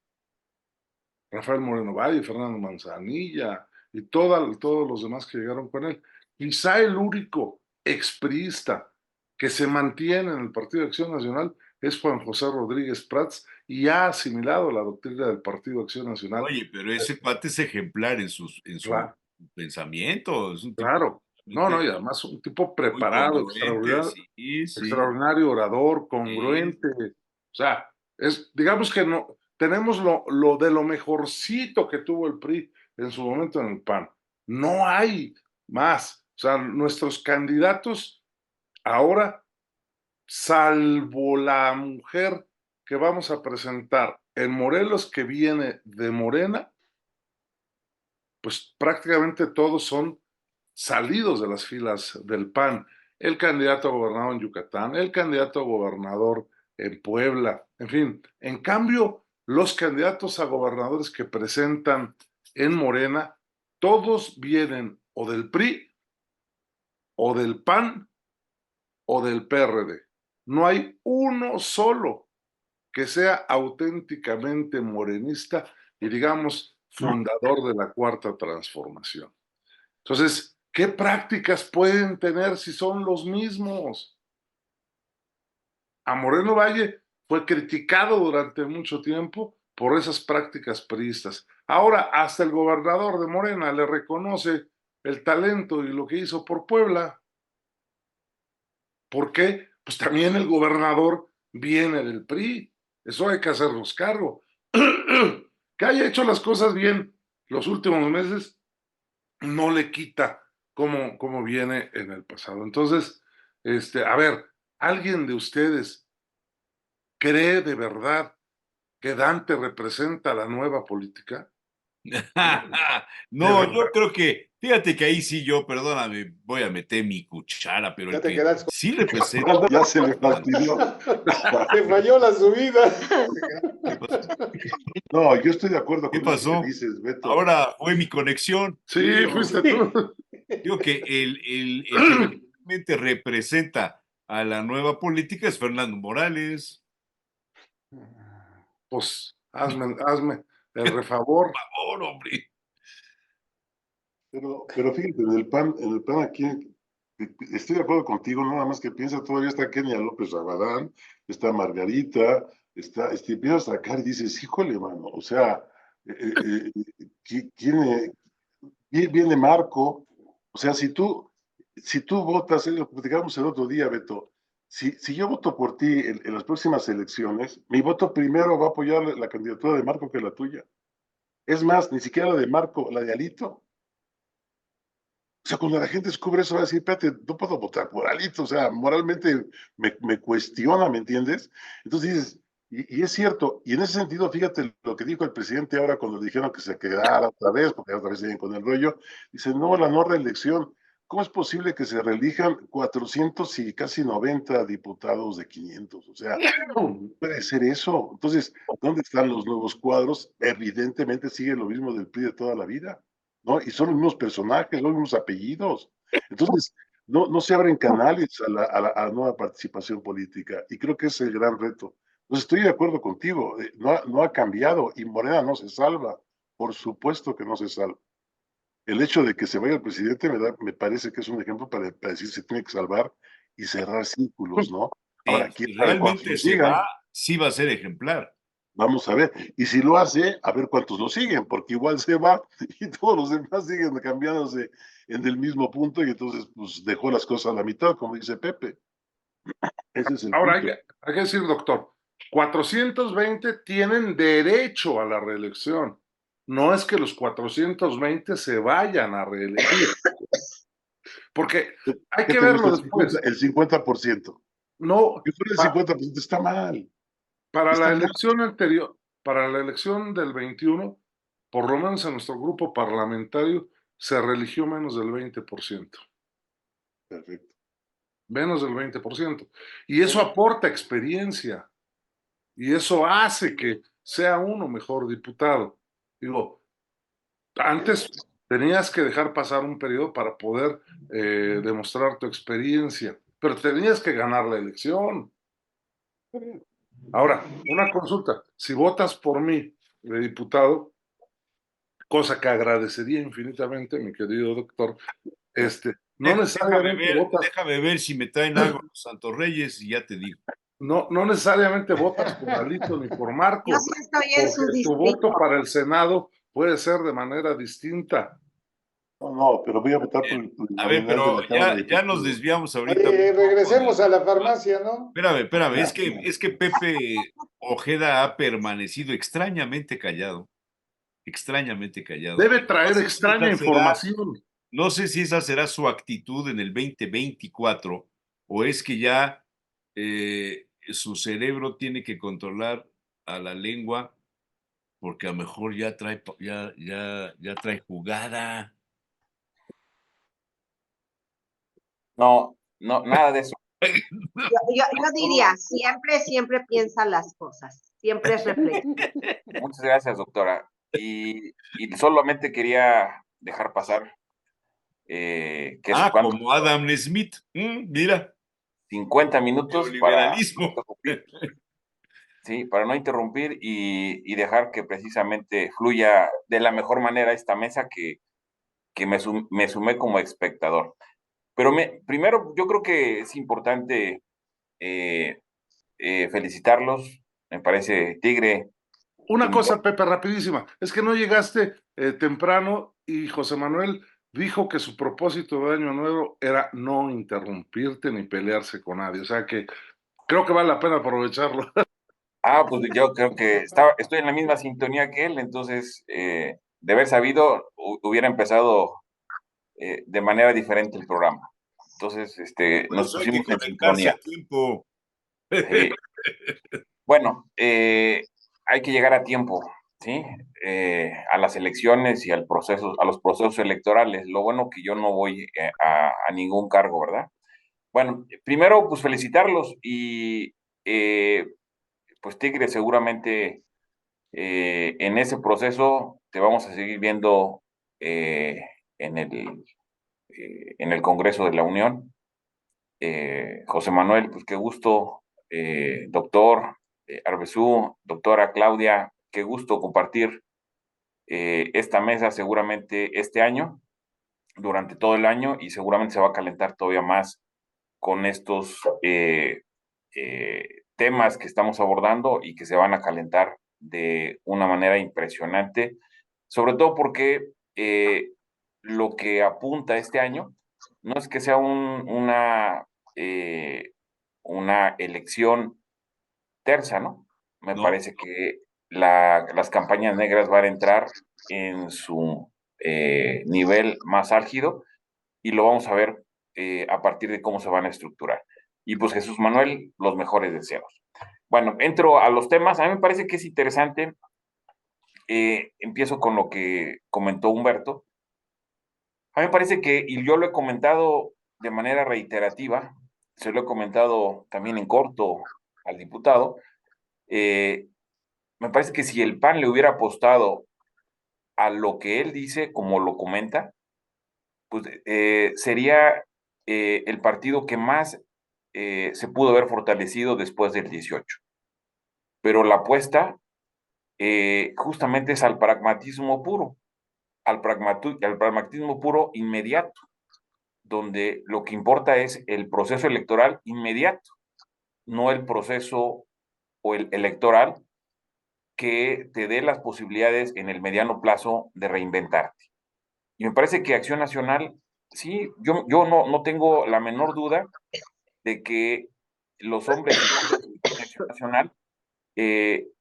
Rafael Moreno Valle, Fernando Manzanilla y todos los demás que llegaron con él. Quizá el único expriista que se mantiene en el Partido de Acción Nacional es Juan José Rodríguez Prats y ha asimilado la doctrina del Partido de Acción Nacional. Oye, pero ese cuate es ejemplar en su Claro, pensamiento. Es un tipo claro. No, y además un tipo muy preparado, congruente, extraordinario, sí, sí, extraordinario orador, sí. congruente. O sea, digamos que no, tenemos lo de lo mejorcito que tuvo el PRI en su momento en el PAN. No hay más. O sea, nuestros candidatos ahora, salvo la mujer que vamos a presentar en Morelos, que viene de Morena, pues prácticamente todos son salidos de las filas del PAN. El candidato a gobernador en Yucatán, el candidato a gobernador en Puebla, en fin. En cambio, los candidatos a gobernadores que presentan en Morena, todos vienen o del PRI, o del PAN, o del PRD. No hay uno solo que sea auténticamente morenista y digamos fundador de la Cuarta Transformación. Entonces, ¿qué prácticas pueden tener si son los mismos? A Moreno Valle fue criticado durante mucho tiempo por esas prácticas priistas. Ahora, hasta el gobernador de Morena le reconoce el talento y lo que hizo por Puebla. ¿Por qué? Pues también el gobernador viene del PRI. Eso hay que hacernos cargo. Que haya hecho las cosas bien los últimos meses no le quita cómo viene en el pasado. Entonces, a ver, ¿alguien de ustedes cree de verdad que Dante representa la nueva política? No, yo creo que, fíjate que ahí sí yo, perdóname, voy a meter mi cuchara, pero Ya el te que quedas con... sí representa. Ya se le fastidió. Te falló la subida. ¿Qué pasó? No, yo estoy de acuerdo ¿Qué con eso que pasó? dices, Beto. Ahora fue mi conexión. Sí, fuiste tú. Digo que el que realmente representa a la nueva política es Fernando Morales. Pues hazme el refavor. Por favor, hombre. Pero fíjate, en el PAN aquí, estoy de acuerdo contigo, nada más que piensa, todavía está Kenia López Rabadán, está Margarita, empiezas a sacar y dices, híjole, mano, o sea, ¿quién, viene Marco? O sea, si tú votas, lo platicamos el otro día, Beto, si yo voto por ti en las próximas elecciones, mi voto primero va a apoyar la candidatura de Marco que la tuya. Es más, ni siquiera la de Marco, la de Alito. O sea, cuando la gente descubre eso, va a decir, espérate, no puedo votar por Alito, o sea, moralmente me cuestiona, ¿me entiendes? Entonces dices, y es cierto, y en ese sentido, fíjate lo que dijo el presidente ahora cuando le dijeron que se quedara otra vez, porque otra vez siguen con el rollo, dice, no, la no reelección, ¿cómo es posible que se reelijan 400 y casi 90 diputados de 500? O sea, no puede ser eso. Entonces, ¿dónde están los nuevos cuadros? Evidentemente sigue lo mismo del PRI de toda la vida. ¿No? Y son los mismos personajes, los mismos apellidos. Entonces, no se abren canales a la nueva participación política. Y creo que ese es el gran reto. Entonces, estoy de acuerdo contigo. No ha cambiado y Morena no se salva. Por supuesto que no se salva. El hecho de que se vaya el presidente me parece que es un ejemplo para decir se tiene que salvar y cerrar círculos, ¿no? Ahora, quién Si sabe cuántos realmente lo se sigan. va, sí va a ser ejemplar. Vamos a ver. Y si lo hace, a ver cuántos lo siguen, porque igual se va y todos los demás siguen cambiándose en el mismo punto y entonces pues dejó las cosas a la mitad, como dice Pepe. Ese es el Ahora punto. hay que decir, doctor, 420 tienen derecho a la reelección. No es que los 420 se vayan a reelegir, porque hay ¿Qué que te gusta? verlo después. El 50%. No, Que fuera el pa- 50% está mal. para la Está mal. elección anterior, para la elección del 21, por lo menos en nuestro grupo parlamentario, se reeligió menos del 20%. Perfecto. Menos del 20%. Y eso aporta experiencia. Y eso hace que sea uno mejor diputado. Digo, antes tenías que dejar pasar un periodo para poder demostrar tu experiencia, pero tenías que ganar la elección. Ahora, una consulta, si votas por mí de diputado, cosa que agradecería infinitamente, mi querido doctor, no necesariamente votas, Déjame ver si me traen algo los Santos Reyes y ya te digo. no necesariamente votas por Alito ni por Yo Marco, sí estoy en porque su tu distrito. voto para el Senado puede ser de manera distinta. No, pero voy a votar por el A ver, nominal de pero la Cámara de ya nos Diputados. desviamos ahorita un Oye, poco regresemos a la farmacia, ¿no? Espérame, es que Pepe Ojeda ha permanecido extrañamente callado. Debe No traer sé si extraña esa será, información. no sé si esa será su actitud en el 2024 o es que ya su cerebro tiene que controlar a la lengua porque a lo mejor ya trae jugada. No, no, nada de eso. Yo diría, siempre piensa las cosas, siempre es reflexivo. Muchas gracias, doctora. Y solamente quería dejar pasar que es cuánto, Como Adam Smith. Mira, 50 minutos para no neoliberalismo. interrumpir, sí, para no interrumpir y dejar que precisamente fluya de la mejor manera esta mesa que me sumé como espectador. Pero primero yo creo que es importante eh, felicitarlos. Me parece, Tigre, Una tu- cosa, Pepe, rapidísima. Es que no llegaste temprano y José Manuel dijo que su propósito de Año Nuevo era no interrumpirte ni pelearse con nadie. O sea que creo que vale la pena aprovecharlo. pues yo creo que estoy en la misma sintonía que él, entonces de haber sabido hubiera empezado de manera diferente el programa. Entonces, Por nos eso hay que pusimos en conectarse sintonía. a tiempo. Sí. Bueno, hay que llegar a tiempo. ¿sí? A las elecciones y a los procesos electorales. Lo bueno que yo no voy a ningún cargo, ¿verdad? Bueno, primero, pues felicitarlos y pues Tigre, seguramente en ese proceso te vamos a seguir viendo eh, en en el Congreso de la Unión. José Manuel, pues qué gusto, doctor Arbezú, doctora Claudia, qué gusto compartir esta mesa seguramente este año, durante todo el año, y seguramente se va a calentar todavía más con estos temas que estamos abordando y que se van a calentar de una manera impresionante, sobre todo porque lo que apunta este año no es que sea eh, una elección tersa, ¿no? Me ¿no? parece que las campañas negras van a entrar en su nivel más álgido y lo vamos a ver a partir de cómo se van a estructurar. Y pues Jesús Manuel, los mejores deseos. Bueno, entro a los temas. A mí me parece que es interesante. Empiezo con lo que comentó Humberto. A mí me parece que, y yo lo he comentado de manera reiterativa, se lo he comentado también en corto al diputado, eh, me parece que si el PAN le hubiera apostado a lo que él dice, como lo comenta, pues sería el partido que más se pudo haber fortalecido después del 18. Pero la apuesta justamente es al pragmatismo puro, al pragmatismo puro inmediato, donde lo que importa es el proceso electoral inmediato, no el proceso o el electoral que te dé las posibilidades en el mediano plazo de reinventarte. Y me parece que Acción Nacional, sí, yo no tengo la menor duda de que los hombres y mujeres de Acción Nacional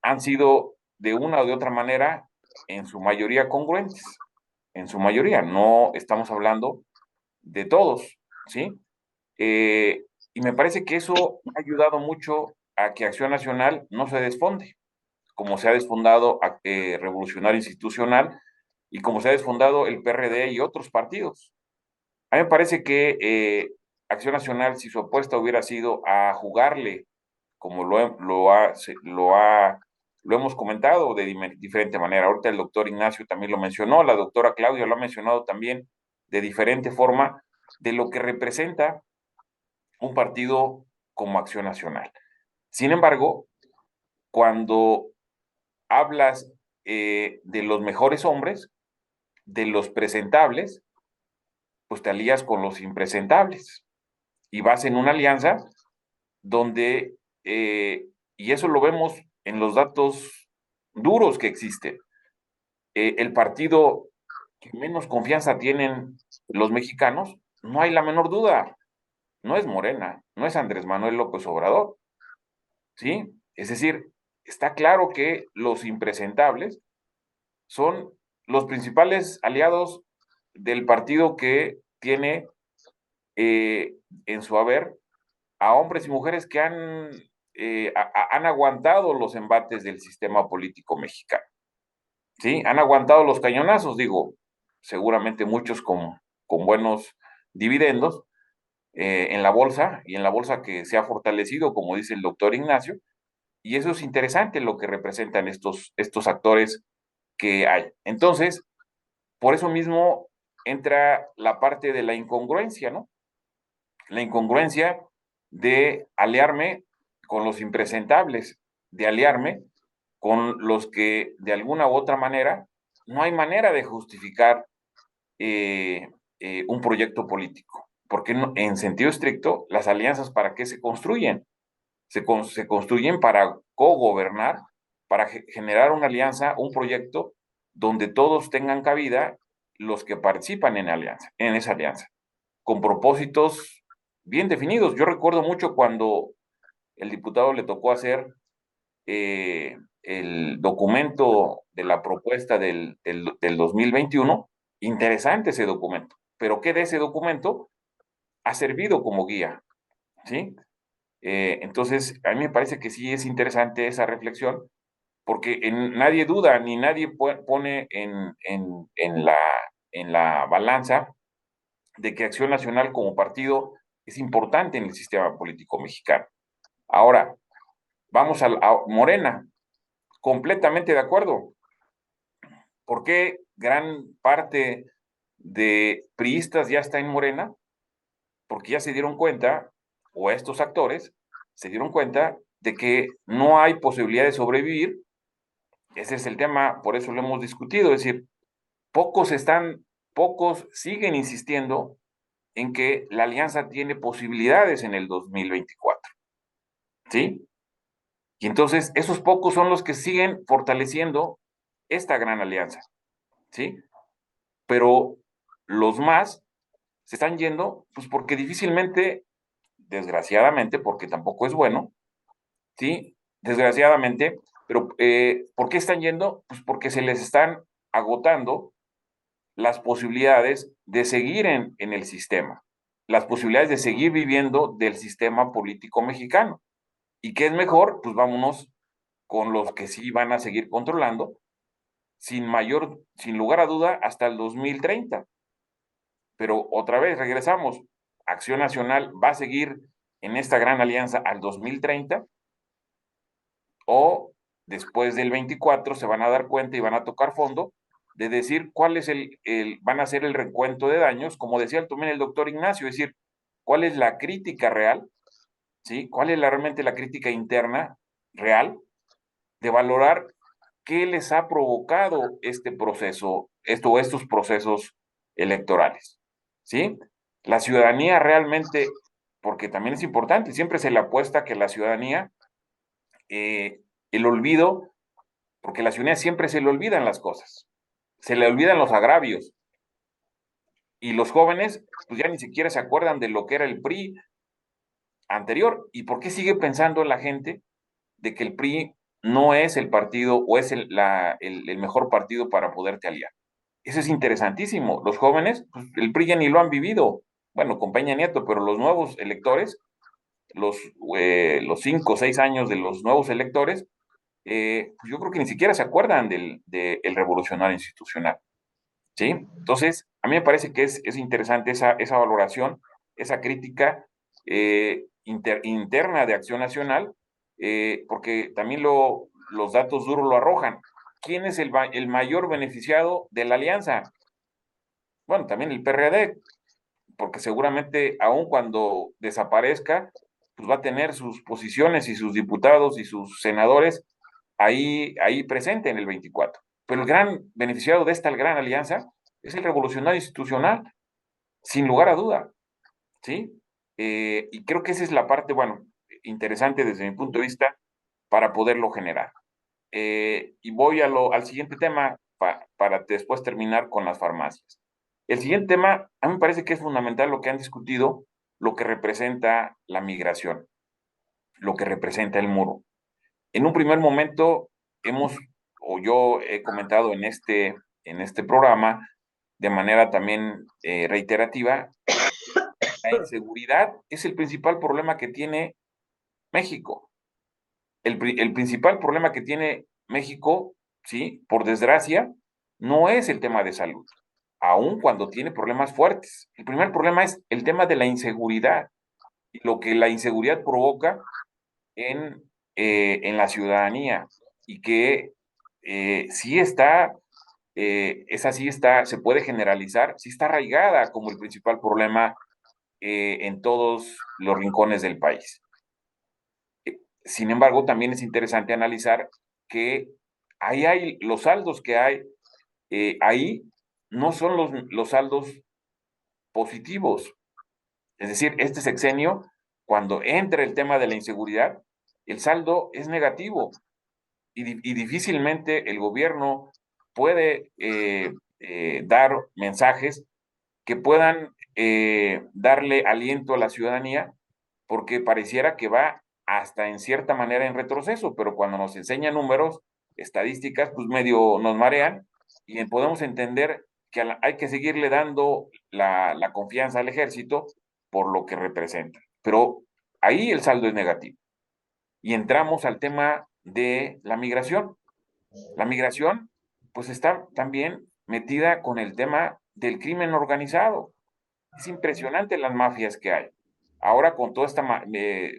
han sido de una o de otra manera, en su mayoría congruentes, en su mayoría, no estamos hablando de todos, ¿sí? Y me parece que eso ha ayudado mucho a que Acción Nacional no se desfonde, como se ha desfondado Revolucionario Institucional y como se ha desfondado el PRD y otros partidos. A mí me parece que Acción Nacional, si su apuesta hubiera sido a jugarle, como lo hemos comentado de diferente manera, ahorita el doctor Ignacio también lo mencionó, la doctora Claudia lo ha mencionado también de diferente forma, de lo que representa un partido como Acción Nacional. Sin embargo, cuando hablas de los mejores hombres, de los presentables, pues te alías con los impresentables y vas en una alianza donde, y eso lo vemos en los datos duros que existen, el partido que menos confianza tienen los mexicanos, no hay la menor duda, no es Morena, no es Andrés Manuel López Obrador, ¿sí? Es decir, está claro que los impresentables son los principales aliados del partido que tiene en su haber a hombres y mujeres que han aguantado los embates del sistema político mexicano, ¿sí? Han aguantado los cañonazos, digo, seguramente muchos con buenos dividendos en la bolsa, y en la bolsa que se ha fortalecido, como dice el doctor Ignacio, y eso es interesante lo que representan estos actores que hay. Entonces, por eso mismo entra la parte de la incongruencia, ¿no? La incongruencia de aliarme con los impresentables, de aliarme con los que de alguna u otra manera no hay manera de justificar un proyecto político, porque en sentido estricto las alianzas para qué se construyen, se construyen para cogobernar, para generar una alianza, un proyecto donde todos tengan cabida los que participan en esa alianza, con propósitos bien definidos. Yo recuerdo mucho cuando el diputado le tocó hacer el documento de la propuesta del 2021, interesante ese documento, pero ¿qué de ese documento ha servido como guía? ¿Sí? Entonces, a mí me parece que sí es interesante esa reflexión porque nadie duda ni nadie pone en la balanza de que Acción Nacional como partido es importante en el sistema político mexicano. Ahora, vamos a Morena, completamente de acuerdo. ¿Por qué gran parte de priistas ya está en Morena? Porque ya se dieron cuenta, o estos actores se dieron cuenta de que no hay posibilidad de sobrevivir. Ese es el tema, por eso lo hemos discutido, es decir, pocos siguen insistiendo en que la alianza tiene posibilidades en el 2024, ¿sí? Y entonces esos pocos son los que siguen fortaleciendo esta gran alianza, ¿sí? Pero los más se están yendo, pues porque difícilmente, desgraciadamente, porque tampoco es bueno, ¿sí? Desgraciadamente, pero ¿por qué están yendo? Pues porque se les están agotando las posibilidades de seguir en el sistema, las posibilidades de seguir viviendo del sistema político mexicano. ¿Y qué es mejor? Pues vámonos con los que sí van a seguir controlando, sin lugar a duda, hasta el 2030. Pero otra vez regresamos, Acción Nacional va a seguir en esta gran alianza al 2030, o después del 24 se van a dar cuenta y van a tocar fondo de decir cuál es van a hacer el recuento de daños, como decía también el doctor Ignacio, es decir, cuál es la crítica real, ¿sí? ¿Cuál es realmente la crítica interna real de valorar qué les ha provocado este proceso, estos procesos electorales, ¿sí? La ciudadanía realmente, porque también es importante, siempre se le apuesta que la ciudadanía, el olvido, porque la ciudadanía siempre se le olvidan las cosas, se le olvidan los agravios, y los jóvenes, pues ya ni siquiera se acuerdan de lo que era el PRI anterior. ¿Y por qué sigue pensando la gente de que el PRI no es el partido o es el mejor partido para poderte aliar? Eso es interesantísimo. Los jóvenes, pues, el PRI ya ni lo han vivido. Bueno, con Peña Nieto, pero los nuevos electores, los 5 o 6 años de los nuevos electores, pues yo creo que ni siquiera se acuerdan del revolucionario institucional, ¿sí? Entonces, a mí me parece que es interesante esa valoración, esa crítica interna de Acción Nacional, porque también los datos duros lo arrojan. ¿Quién es el mayor beneficiado de la alianza? Bueno, también el PRD, porque seguramente aun cuando desaparezca, pues va a tener sus posiciones y sus diputados y sus senadores ahí presente en el 24. Pero el gran beneficiado de esta gran alianza es el revolucionario institucional, sin lugar a duda, ¿sí? Y creo que esa es la parte, bueno, interesante desde mi punto de vista para poderlo generar. Y voy al siguiente tema para después terminar con las farmacias. El siguiente tema, a mí me parece que es fundamental lo que han discutido, lo que representa la migración, lo que representa el muro. En un primer momento yo he comentado en este programa, de manera también reiterativa, la inseguridad es el principal problema que tiene México. El principal problema que tiene México, sí, por desgracia, no es el tema de salud, aun cuando tiene problemas fuertes. El primer problema es el tema de la inseguridad, lo que la inseguridad provoca en la ciudadanía, y que sí está, esa sí está, se puede generalizar, sí está arraigada como el principal problema en todos los rincones del país. Sin embargo, también es interesante analizar que ahí hay los saldos que hay, ahí no son los saldos positivos. Es decir, este sexenio, cuando entra el tema de la inseguridad, el saldo es negativo, y difícilmente el gobierno puede dar mensajes que puedan darle aliento a la ciudadanía, porque pareciera que va hasta en cierta manera en retroceso, pero cuando nos enseña números, estadísticas, pues medio nos marean, y podemos entender que hay que seguirle dando la confianza al ejército por lo que representa. Pero ahí el saldo es negativo. Y entramos al tema de la migración. La migración, pues está también metida con el tema del crimen organizado. Es impresionante las mafias que hay. Ahora con toda esta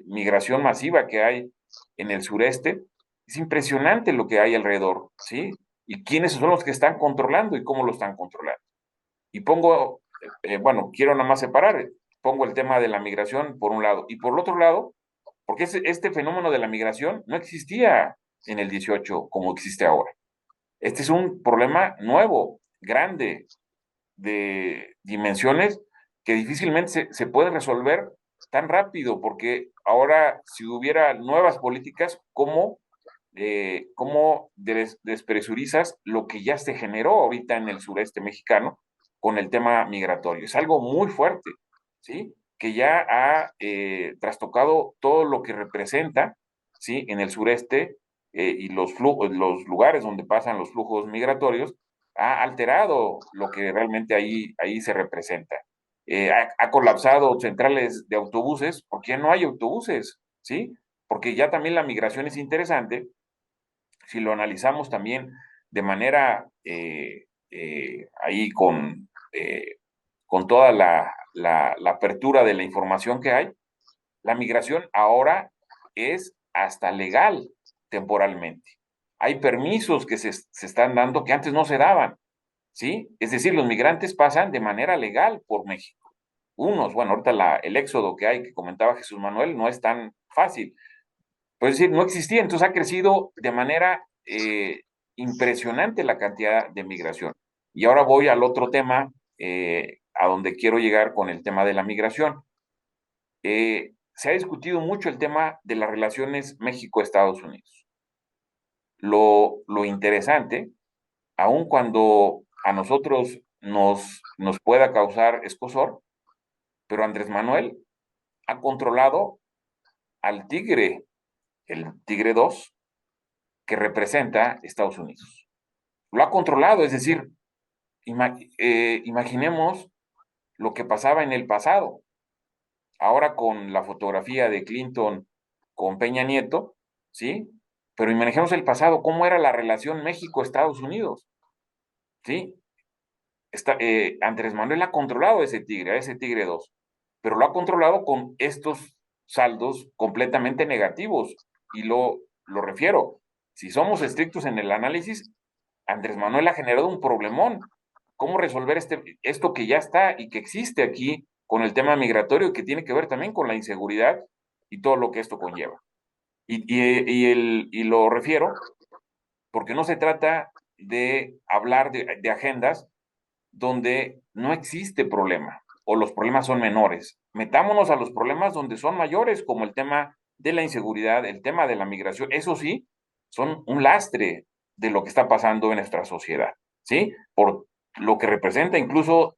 migración masiva que hay en el sureste, es impresionante lo que hay alrededor, ¿sí? Y quiénes son los que están controlando y cómo lo están controlando. Y pongo, bueno, quiero nada más separar, pongo el tema de la migración por un lado y por el otro lado, porque este fenómeno de la migración no existía en el 18 como existe ahora. Este es un problema nuevo, grande, de dimensiones que difícilmente se puede resolver tan rápido, porque ahora si hubiera nuevas políticas, ¿cómo despresurizas lo que ya se generó ahorita en el sureste mexicano con el tema migratorio? Es algo muy fuerte, ¿sí? Que ya ha trastocado todo lo que representa, ¿sí? En el sureste y los lugares donde pasan los flujos migratorios, ha alterado lo que realmente ahí se representa. Ha colapsado centrales de autobuses porque ya no hay autobuses, ¿sí? Porque ya también la migración es interesante si lo analizamos también de manera ahí con toda la apertura de la información que hay, la migración ahora es hasta legal temporalmente. Hay permisos que se están dando que antes no se daban, ¿sí? Es decir, los migrantes pasan de manera legal por México. Unos, bueno, ahorita el éxodo que hay, que comentaba Jesús Manuel, no es tan fácil, pues decir, no existía, entonces ha crecido de manera impresionante la cantidad de migración. Y ahora voy al otro tema, a donde quiero llegar con el tema de la migración. Se ha discutido mucho el tema de las relaciones México-Estados Unidos. Lo interesante, aun cuando a nosotros nos pueda causar escozor, pero Andrés Manuel ha controlado al tigre, el tigre 2, que representa Estados Unidos. Lo ha controlado, es decir, imaginemos lo que pasaba en el pasado. Ahora con la fotografía de Clinton con Peña Nieto, ¿sí? Pero imaginemos el pasado, cómo era la relación México-Estados Unidos, ¿sí? Andrés Manuel ha controlado a ese tigre 2, pero lo ha controlado con estos saldos completamente negativos. Y lo refiero, si somos estrictos en el análisis, Andrés Manuel ha generado un problemón. ¿Cómo resolver esto que ya está y que existe aquí con el tema migratorio, que tiene que ver también con la inseguridad y todo lo que esto conlleva? Y lo refiero porque no se trata de hablar de agendas donde no existe problema o los problemas son menores. Metámonos a los problemas donde son mayores, como el tema de la inseguridad, el tema de la migración. Eso sí, son un lastre de lo que está pasando en nuestra sociedad, ¿sí? Por lo que representa incluso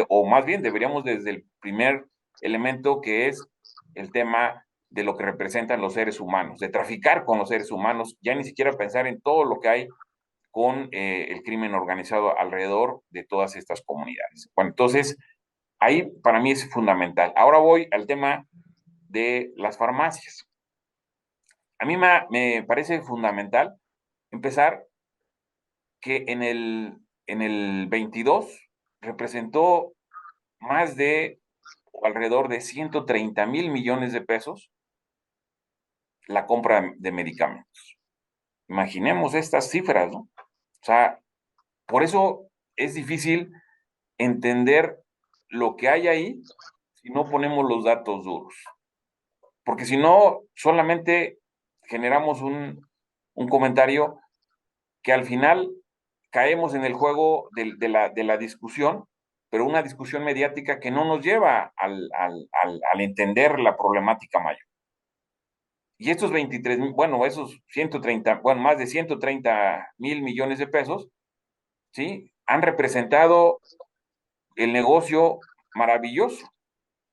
o más bien deberíamos desde el primer elemento, que es el tema de lo que representan los seres humanos, de traficar con los seres humanos, ya ni siquiera pensar en todo lo que hay con el crimen organizado alrededor de todas estas comunidades. Bueno, entonces, ahí para mí es fundamental. Ahora voy al tema de las farmacias. A mí me parece fundamental empezar que en el 22 representó más de o alrededor de 130,000 millones de pesos la compra de medicamentos. Imaginemos estas cifras, ¿no? O sea, por eso es difícil entender lo que hay ahí si no ponemos los datos duros. Porque si no, solamente generamos un comentario que al final caemos en el juego de la discusión, pero una discusión mediática que no nos lleva al entender la problemática mayor. Y estos 23, bueno, esos 130, bueno, más de 130,000 millones de pesos, ¿sí? Han representado el negocio maravilloso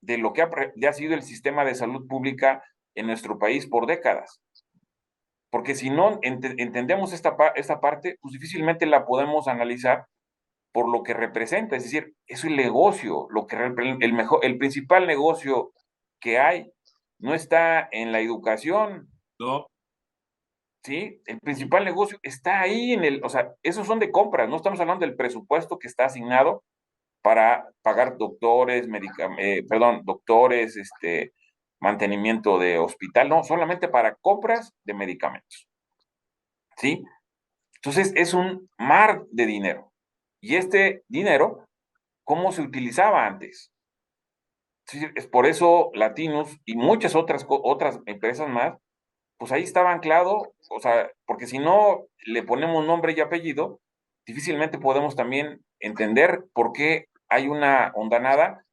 de lo que ha sido el sistema de salud pública en nuestro país por décadas. Porque si no entendemos esta parte, pues difícilmente la podemos analizar por lo que representa. Es decir, es el negocio, el principal negocio que hay no está en la educación, No, ¿sí? El principal negocio está ahí o sea, esos son de compras, no estamos hablando del presupuesto que está asignado para pagar doctores, doctores, mantenimiento de hospital, no, solamente para compras de medicamentos, ¿sí? Entonces es un mar de dinero. Y este dinero, ¿cómo se utilizaba antes? Sí, es por eso Latinos y muchas otras empresas más, pues ahí estaba anclado, o sea, porque si no le ponemos nombre y apellido, difícilmente podemos también entender por qué hay una hondanada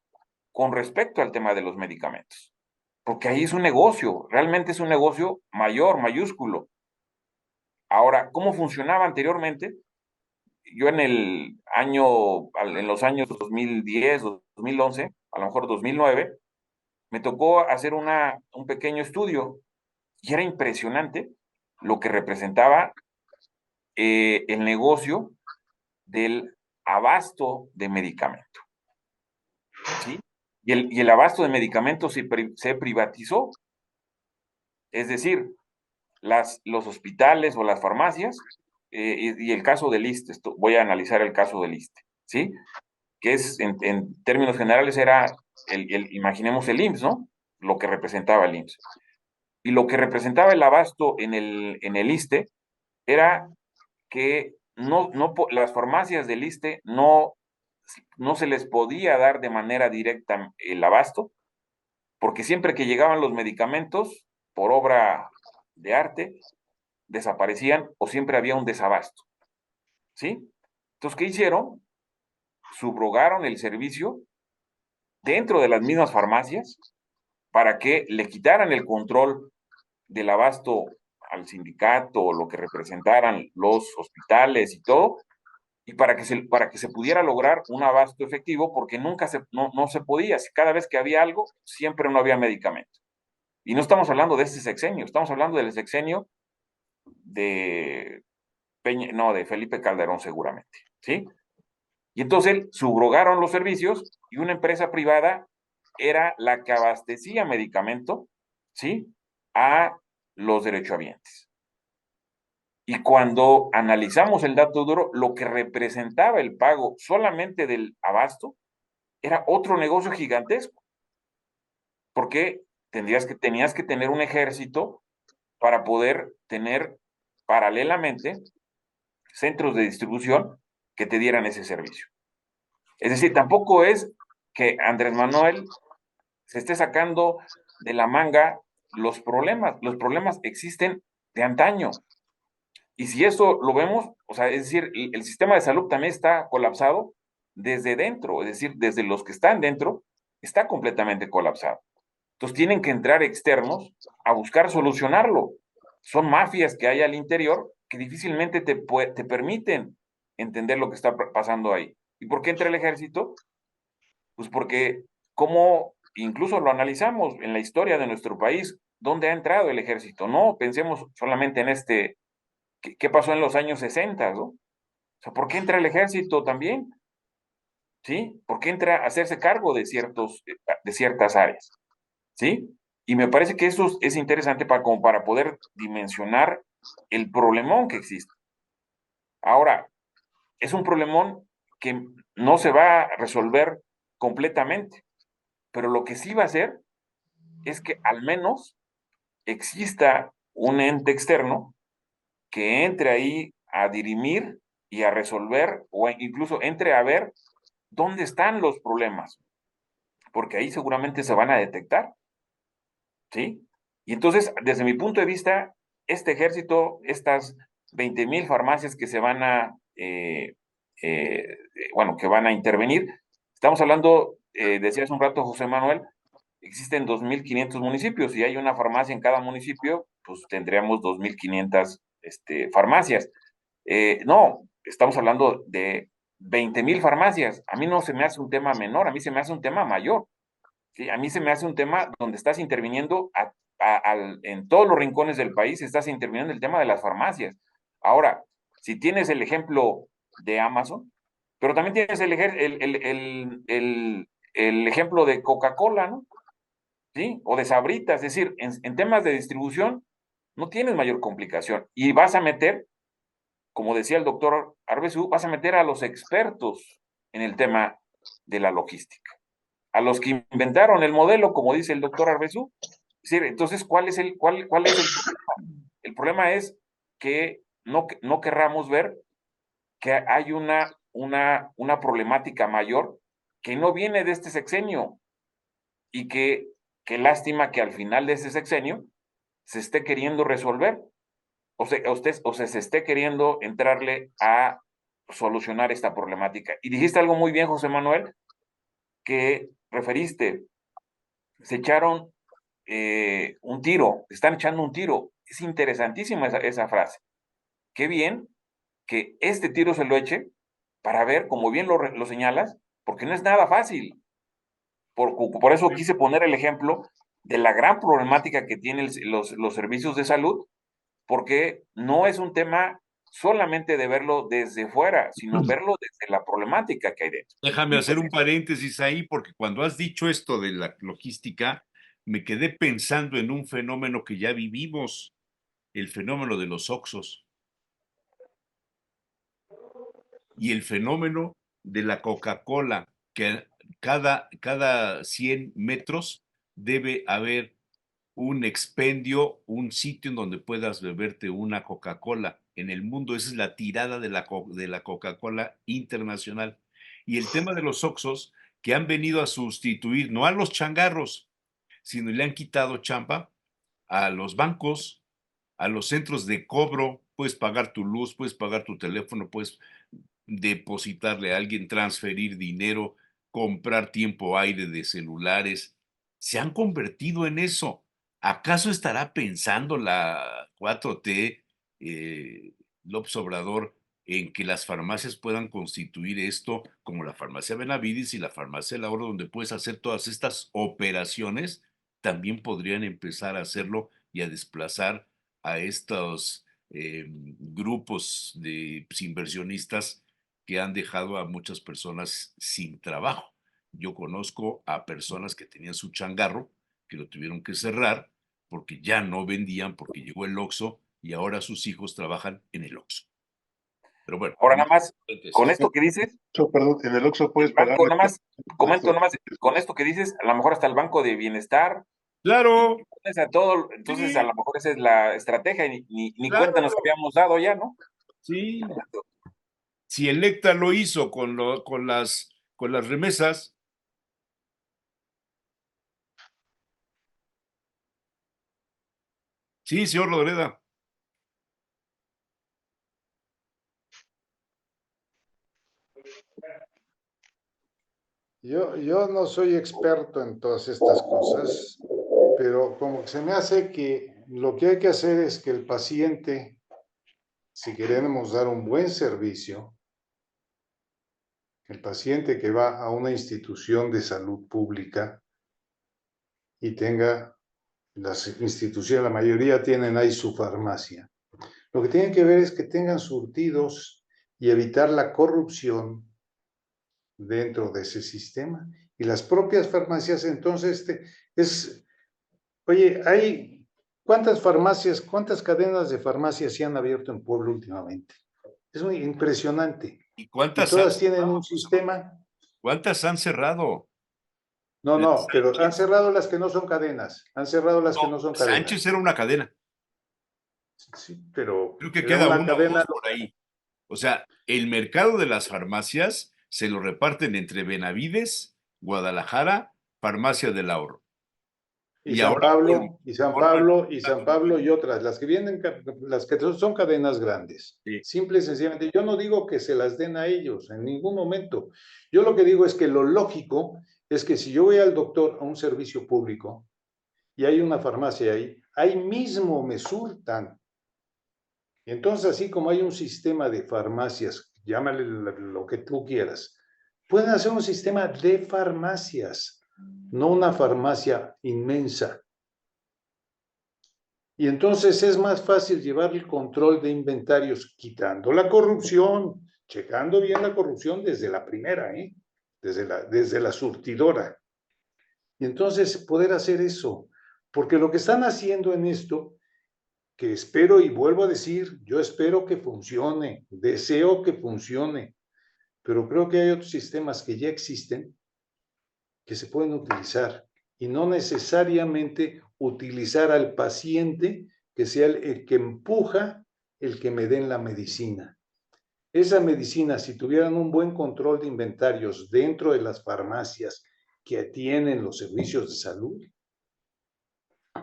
con respecto al tema de los medicamentos. Porque ahí es un negocio, realmente es un negocio mayor, mayúsculo. Ahora, ¿cómo funcionaba anteriormente? Yo en los años 2010, 2011, a lo mejor 2009, me tocó hacer un pequeño estudio y era impresionante lo que representaba el negocio del abasto de medicamento, ¿sí? Y el abasto de medicamentos se privatizó, es decir, los hospitales o las farmacias, y el caso del ISSSTE, voy a analizar el caso del ISSSTE, ¿sí? Que es, en términos generales, era, imaginemos el IMSS, ¿no? Lo que representaba el IMSS. Y lo que representaba el abasto en el ISSSTE era que las farmacias del ISSSTE no se les podía dar de manera directa el abasto, porque siempre que llegaban los medicamentos, por obra de arte, desaparecían o siempre había un desabasto, ¿sí? Entonces, ¿qué hicieron? Subrogaron el servicio dentro de las mismas farmacias para que le quitaran el control del abasto al sindicato o lo que representaran los hospitales y todo, y para que se pudiera lograr un abasto efectivo, porque nunca no se podía, cada vez que había algo, siempre no había medicamento. Y no estamos hablando de este sexenio, estamos hablando del sexenio de de Felipe Calderón seguramente, ¿sí? Y entonces subrogaron los servicios y una empresa privada era la que abastecía medicamento, ¿sí? A los derechohabientes. Y cuando analizamos el dato duro, lo que representaba el pago solamente del abasto era otro negocio gigantesco, porque tenías que tener un ejército para poder tener paralelamente centros de distribución que te dieran ese servicio. Es decir, tampoco es que Andrés Manuel se esté sacando de la manga los problemas existen de antaño. Y si eso lo vemos, o sea, es decir, el sistema de salud también está colapsado desde dentro, es decir, desde los que están dentro, está completamente colapsado. Entonces tienen que entrar externos a buscar solucionarlo. Son mafias que hay al interior que difícilmente te permiten entender lo que está pasando ahí. ¿Y por qué entra el ejército? Pues porque, como incluso lo analizamos en la historia de nuestro país, ¿dónde ha entrado el ejército? No pensemos solamente en ¿qué pasó en los años 60, ¿no? O sea, ¿por qué entra el ejército también? ¿Sí? ¿Por qué entra a hacerse cargo de ciertas áreas? ¿Sí? Y me parece que eso es interesante como para poder dimensionar el problemón que existe. Ahora, es un problemón que no se va a resolver completamente, pero lo que sí va a hacer es que al menos exista un ente externo que entre ahí a dirimir y a resolver, o incluso entre a ver dónde están los problemas, porque ahí seguramente se van a detectar, ¿sí? Y entonces, desde mi punto de vista, este ejército, estas 20,000 farmacias que se van que van a intervenir, estamos hablando, decía hace un rato José Manuel, existen 2,500 municipios y hay una farmacia en cada municipio, pues tendríamos 2,500 farmacias. No, estamos hablando de 20,000 farmacias. A mí no se me hace un tema menor, a mí se me hace un tema mayor. ¿Sí? A mí se me hace un tema donde estás interviniendo en todos los rincones del país, estás interviniendo en el tema de las farmacias. Ahora, si tienes el ejemplo de Amazon, pero también tienes el ejemplo de Coca-Cola, ¿no? ¿Sí? O de Sabritas, es decir, en temas de distribución, no tienes mayor complicación. Y vas a meter, como decía el doctor Arbezú, vas a meter a los expertos en el tema de la logística, a los que inventaron el modelo, como dice el doctor Arbezú. Es decir, entonces, ¿cuál es el problema? El problema es que no querramos ver que hay una problemática mayor que no viene de este sexenio y que lástima que al final de ese sexenio se esté queriendo resolver o se esté queriendo entrarle a solucionar esta problemática. Y dijiste algo muy bien, José Manuel, que referiste, se echaron un tiro, están echando un tiro. Es interesantísima esa frase. Qué bien que este tiro se lo eche para ver, como bien lo señalas, porque no es nada fácil. Por eso quise poner el ejemplo de la gran problemática que tienen los servicios de salud, porque no es un tema solamente de verlo desde fuera, sino verlo desde la problemática que hay dentro. Déjame hacer un paréntesis ahí, porque cuando has dicho esto de la logística, me quedé pensando en un fenómeno que ya vivimos, el fenómeno de los Oxxos y el fenómeno de la Coca-Cola, que cada 100 metros debe haber un expendio, un sitio en donde puedas beberte una Coca-Cola. En el mundo esa es la tirada de la Coca-Cola internacional. Y el tema de los Oxxos, que han venido a sustituir, no a los changarros, sino le han quitado chamba a los bancos, a los centros de cobro. Puedes pagar tu luz, puedes pagar tu teléfono, puedes depositarle a alguien, transferir dinero, comprar tiempo aire de celulares. Se han convertido en eso. ¿Acaso estará pensando la 4T, López Obrador, en que las farmacias puedan constituir esto como la farmacia Benavides y la farmacia El Ahorro, donde puedes hacer todas estas operaciones? También podrían empezar a hacerlo y a desplazar a estos grupos de inversionistas que han dejado a muchas personas sin trabajo. Yo conozco a personas que tenían su changarro, que lo tuvieron que cerrar porque ya no vendían, porque llegó el Oxxo y ahora sus hijos trabajan en el Oxxo. Pero bueno. Ahora nada más, con esto que dices, Perdón, en el Oxxo puedes pagar. nada más, comento nada más, con esto que dices, a lo mejor hasta el Banco de Bienestar. Claro. A todo, entonces Sí, a lo mejor esa es la estrategia y ni claro. cuenta nos habíamos dado ya, ¿no? Sí. Si Electa lo hizo con las remesas. Sí, señor Rodoreda. Yo no soy experto en todas estas cosas, pero como que se me hace que lo que hay que hacer es que el paciente, si queremos dar un buen servicio, el paciente que va a una institución de salud pública y tenga, las instituciones, la mayoría tienen ahí su farmacia. Lo que tienen que ver es que tengan surtidos y evitar la corrupción dentro de ese sistema. Y las propias farmacias, entonces, oye, ¿cuántas farmacias, cuántas cadenas de farmacias se han abierto en Puebla últimamente? Es muy impresionante. ¿Y cuántas todas tienen un sistema. ¿Cuántas han cerrado? No, pero han cerrado las que no son cadenas. Han cerrado las que no son cadenas. Sánchez era una cadena. Sí, pero creo que queda una o dos por ahí. O sea, el mercado de las farmacias se lo reparten entre Benavides, Guadalajara, Farmacia del Ahorro. Y San Pablo, y San Pablo, y San Pablo y otras, las que vienen, las que son cadenas grandes. Sí. Simple y sencillamente, yo no digo que se las den a ellos en ningún momento. Yo lo que digo es que lo lógico es que si yo voy al doctor a un servicio público y hay una farmacia ahí mismo me surtan. Y entonces, así como hay un sistema de farmacias, llámale lo que tú quieras, pueden hacer un sistema de farmacias, no una farmacia inmensa. Y entonces es más fácil llevar el control de inventarios, quitando la corrupción, checando bien la corrupción desde la primera, desde la surtidora. Y entonces poder hacer eso, porque lo que están haciendo en esto que espero y vuelvo a decir, yo espero que funcione, deseo que funcione, pero creo que hay otros sistemas que ya existen que se pueden utilizar y no necesariamente utilizar al paciente que sea el que empuja el que me den la medicina. Esa medicina, si tuvieran un buen control de inventarios dentro de las farmacias que tienen los servicios de salud,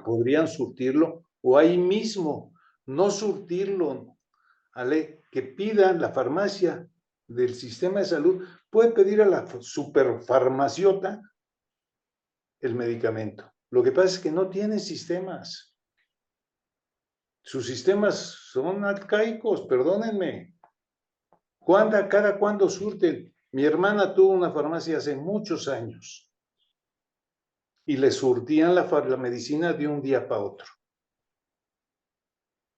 podrían surtirlo o ahí mismo, no surtirlo, ¿vale? Que pidan la farmacia del sistema de salud, puede pedir a la superfarmaciota el medicamento. Lo que pasa es que no tienen sistemas. Sus sistemas son arcaicos, perdónenme. ¿Cada cuándo surten? Mi hermana tuvo una farmacia hace muchos años y le surtían la medicina de un día para otro.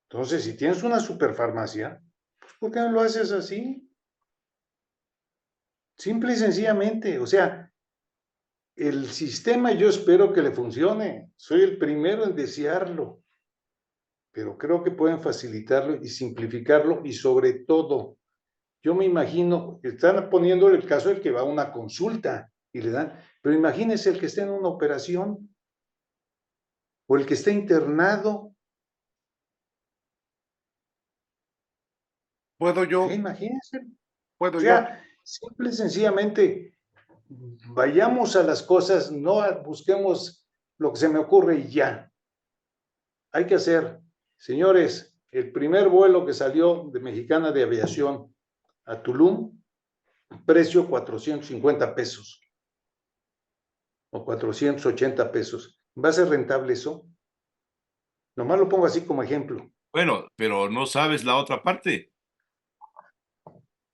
Entonces, si tienes una superfarmacia, pues ¿por qué no lo haces así? Simple y sencillamente, o sea, el sistema yo espero que le funcione. Soy el primero en desearlo, pero creo que pueden facilitarlo y simplificarlo y sobre todo, yo me imagino, están poniendo el caso del que va a una consulta y le dan, pero imagínense el que está en una operación o el que está internado. ¿Puedo yo? Imagínense. ¿Puedo O yo? sea, simple y sencillamente, vayamos a las cosas, no busquemos lo que se me ocurre y ya. Hay que hacer, señores, el primer vuelo que salió de Mexicana de Aviación a Tulum, precio 450 pesos o 480 pesos. ¿Va a ser rentable eso? Nomás lo pongo así como ejemplo. Bueno, pero no sabes la otra parte.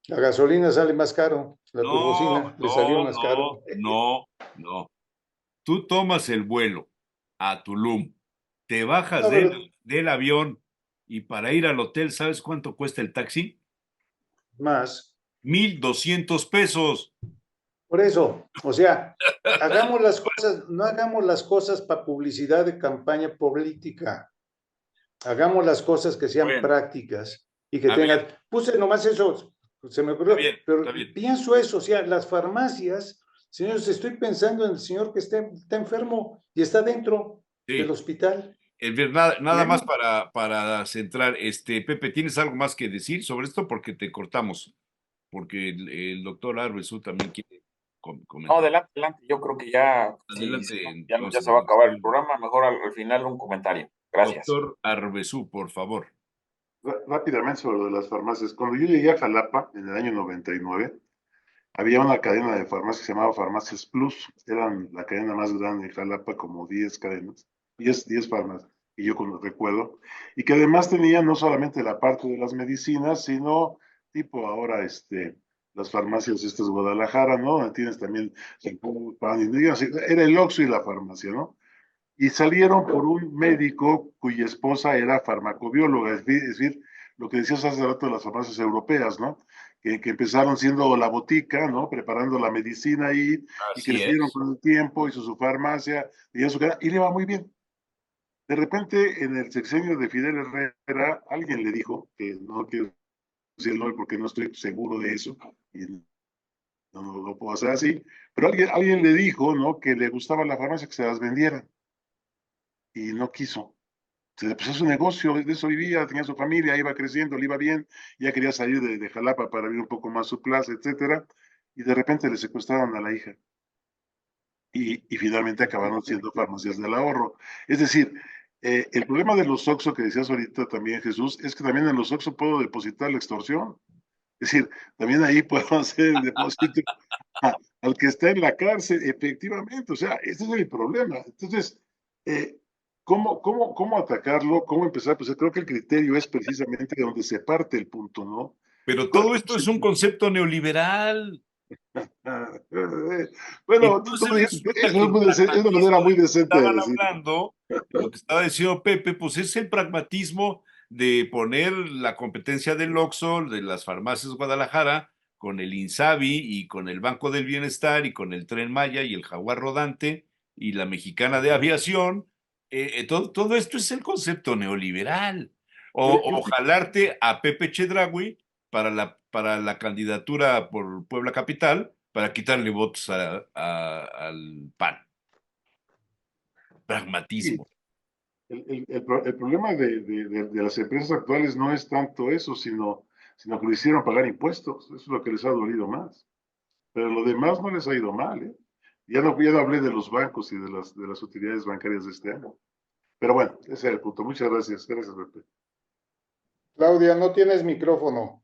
La gasolina sale más caro, la No, turbocina le salió no, más no, caro. no, no. Tú tomas el vuelo a Tulum, te bajas No, pero del avión y para ir al hotel, ¿sabes cuánto cuesta el taxi? más. 1,200 pesos. Por eso, o sea, hagamos las cosas, no hagamos las cosas para publicidad de campaña política. Hagamos las cosas que sean Bueno, prácticas y que está tengan. bien, Puse nomás eso, se me está ocurrió, bien, pero está bien. pienso eso, o sea, las farmacias, señores, estoy pensando en el señor que está enfermo y está dentro del Sí, hospital. nada más Bueno, para centrar, Pepe, ¿tienes algo más que decir sobre esto? Porque te cortamos, porque el doctor Arbesú también quiere No, comentar. adelante, adelante. Yo creo que ya, si Adelante, no, ya entonces, se va a acabar el doctor, programa. Mejor al final un comentario. Gracias. doctor Arbesú, por favor. Rápidamente sobre lo de las farmacias. Cuando yo llegué a Jalapa en el año 99, había una cadena de farmacias que se llamaba Farmacias Plus. Eran la cadena más grande de Jalapa, como 10 cadenas, 10 farmacias, y yo recuerdo. Y que además tenía no solamente la parte de las medicinas, sino tipo ahora las farmacias estas de Guadalajara, ¿no? Donde tienes también shampoo, pan, y era el Oxxo y la farmacia, ¿no? Y salieron por un médico cuya esposa era farmacobióloga, es decir, lo que decías hace rato de las farmacias europeas, ¿no? Que empezaron siendo la botica, ¿no? Preparando la medicina ahí, y Así crecieron es. con el tiempo, hizo su farmacia, y le iba muy bien. De repente, en el sexenio de Fidel Herrera, alguien le dijo, que no quiero decir el nombre porque no estoy seguro de eso, y no lo puedo hacer así, pero alguien le dijo, ¿no? Que le gustaba la farmacia, que se las vendiera, y no quiso. Se le empezó su negocio, de eso vivía, tenía su familia, iba creciendo, le iba bien, ya quería salir de Jalapa para abrir un poco más su plaza, etcétera, y de repente le secuestraron a la hija. Y finalmente acabaron siendo farmacias del ahorro. Es decir, el problema de los Oxxo que decías ahorita también, Jesús, es que también en los Oxxo puedo depositar la extorsión. Es decir, también ahí puedo hacer el depósito al que está en la cárcel, efectivamente. O sea, ese es el problema. Entonces, eh, ¿cómo atacarlo? ¿Cómo empezar? Pues creo que el criterio es precisamente de donde se parte el punto, ¿no? Pero todo esto es un concepto neoliberal. Y Bueno, entonces resulta que eso el es una manera pragmatismo muy del que decente de estaban decir. hablando, lo que estaba diciendo Pepe, pues es el pragmatismo de poner la competencia del Oxxo, de las farmacias Guadalajara, con el Insabi y con el Banco del Bienestar y con el Tren Maya y el Jaguar Rodante y la Mexicana de Aviación, todo esto es el concepto neoliberal. O jalarte a Pepe Chedraui para la candidatura por Puebla Capital para quitarle votos al PAN. Pragmatismo. El problema de las empresas actuales no es tanto eso, sino que le hicieron pagar impuestos. Eso es lo que les ha dolido más. Pero lo demás no les ha ido mal, ¿eh? Ya no hablé de los bancos y de las utilidades bancarias de este año. Pero bueno, ese era el punto. Muchas gracias. Gracias, Pepe. Claudia, no tienes micrófono.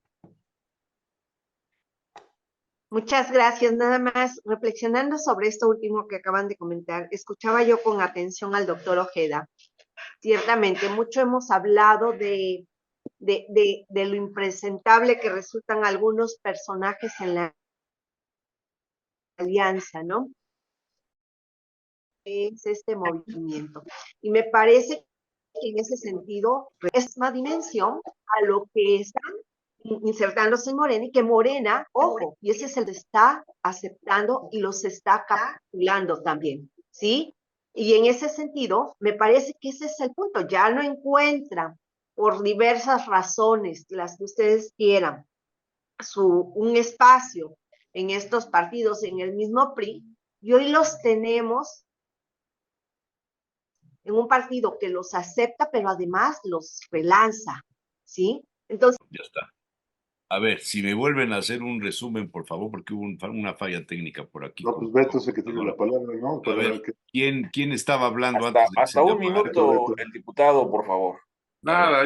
Muchas gracias. Nada más reflexionando sobre esto último que acaban de comentar, escuchaba yo con atención al doctor Ojeda. Ciertamente, mucho hemos hablado de lo impresentable que resultan algunos personajes en la alianza, ¿no? Es este movimiento. Y me parece que en ese sentido es más dimensión a lo que están insertándose en Morena y que Morena, ojo, y ese se lo está aceptando y los está capturando también, ¿sí? Y en ese sentido, me parece que ese es el punto. Ya no encuentran, por diversas razones, las que ustedes quieran, un espacio en estos partidos, en el mismo PRI, y hoy los tenemos en un partido que los acepta, pero además los relanza, ¿sí? Entonces, Ya está. A ver, si me vuelven a hacer un resumen, por favor, porque hubo una falla técnica por aquí. No, pues Beto es el que tiene la palabra, ¿no? A ver, ¿quién estaba hablando Hasta, antes de que se hasta un me apagara? minuto, el diputado, por favor. Nada,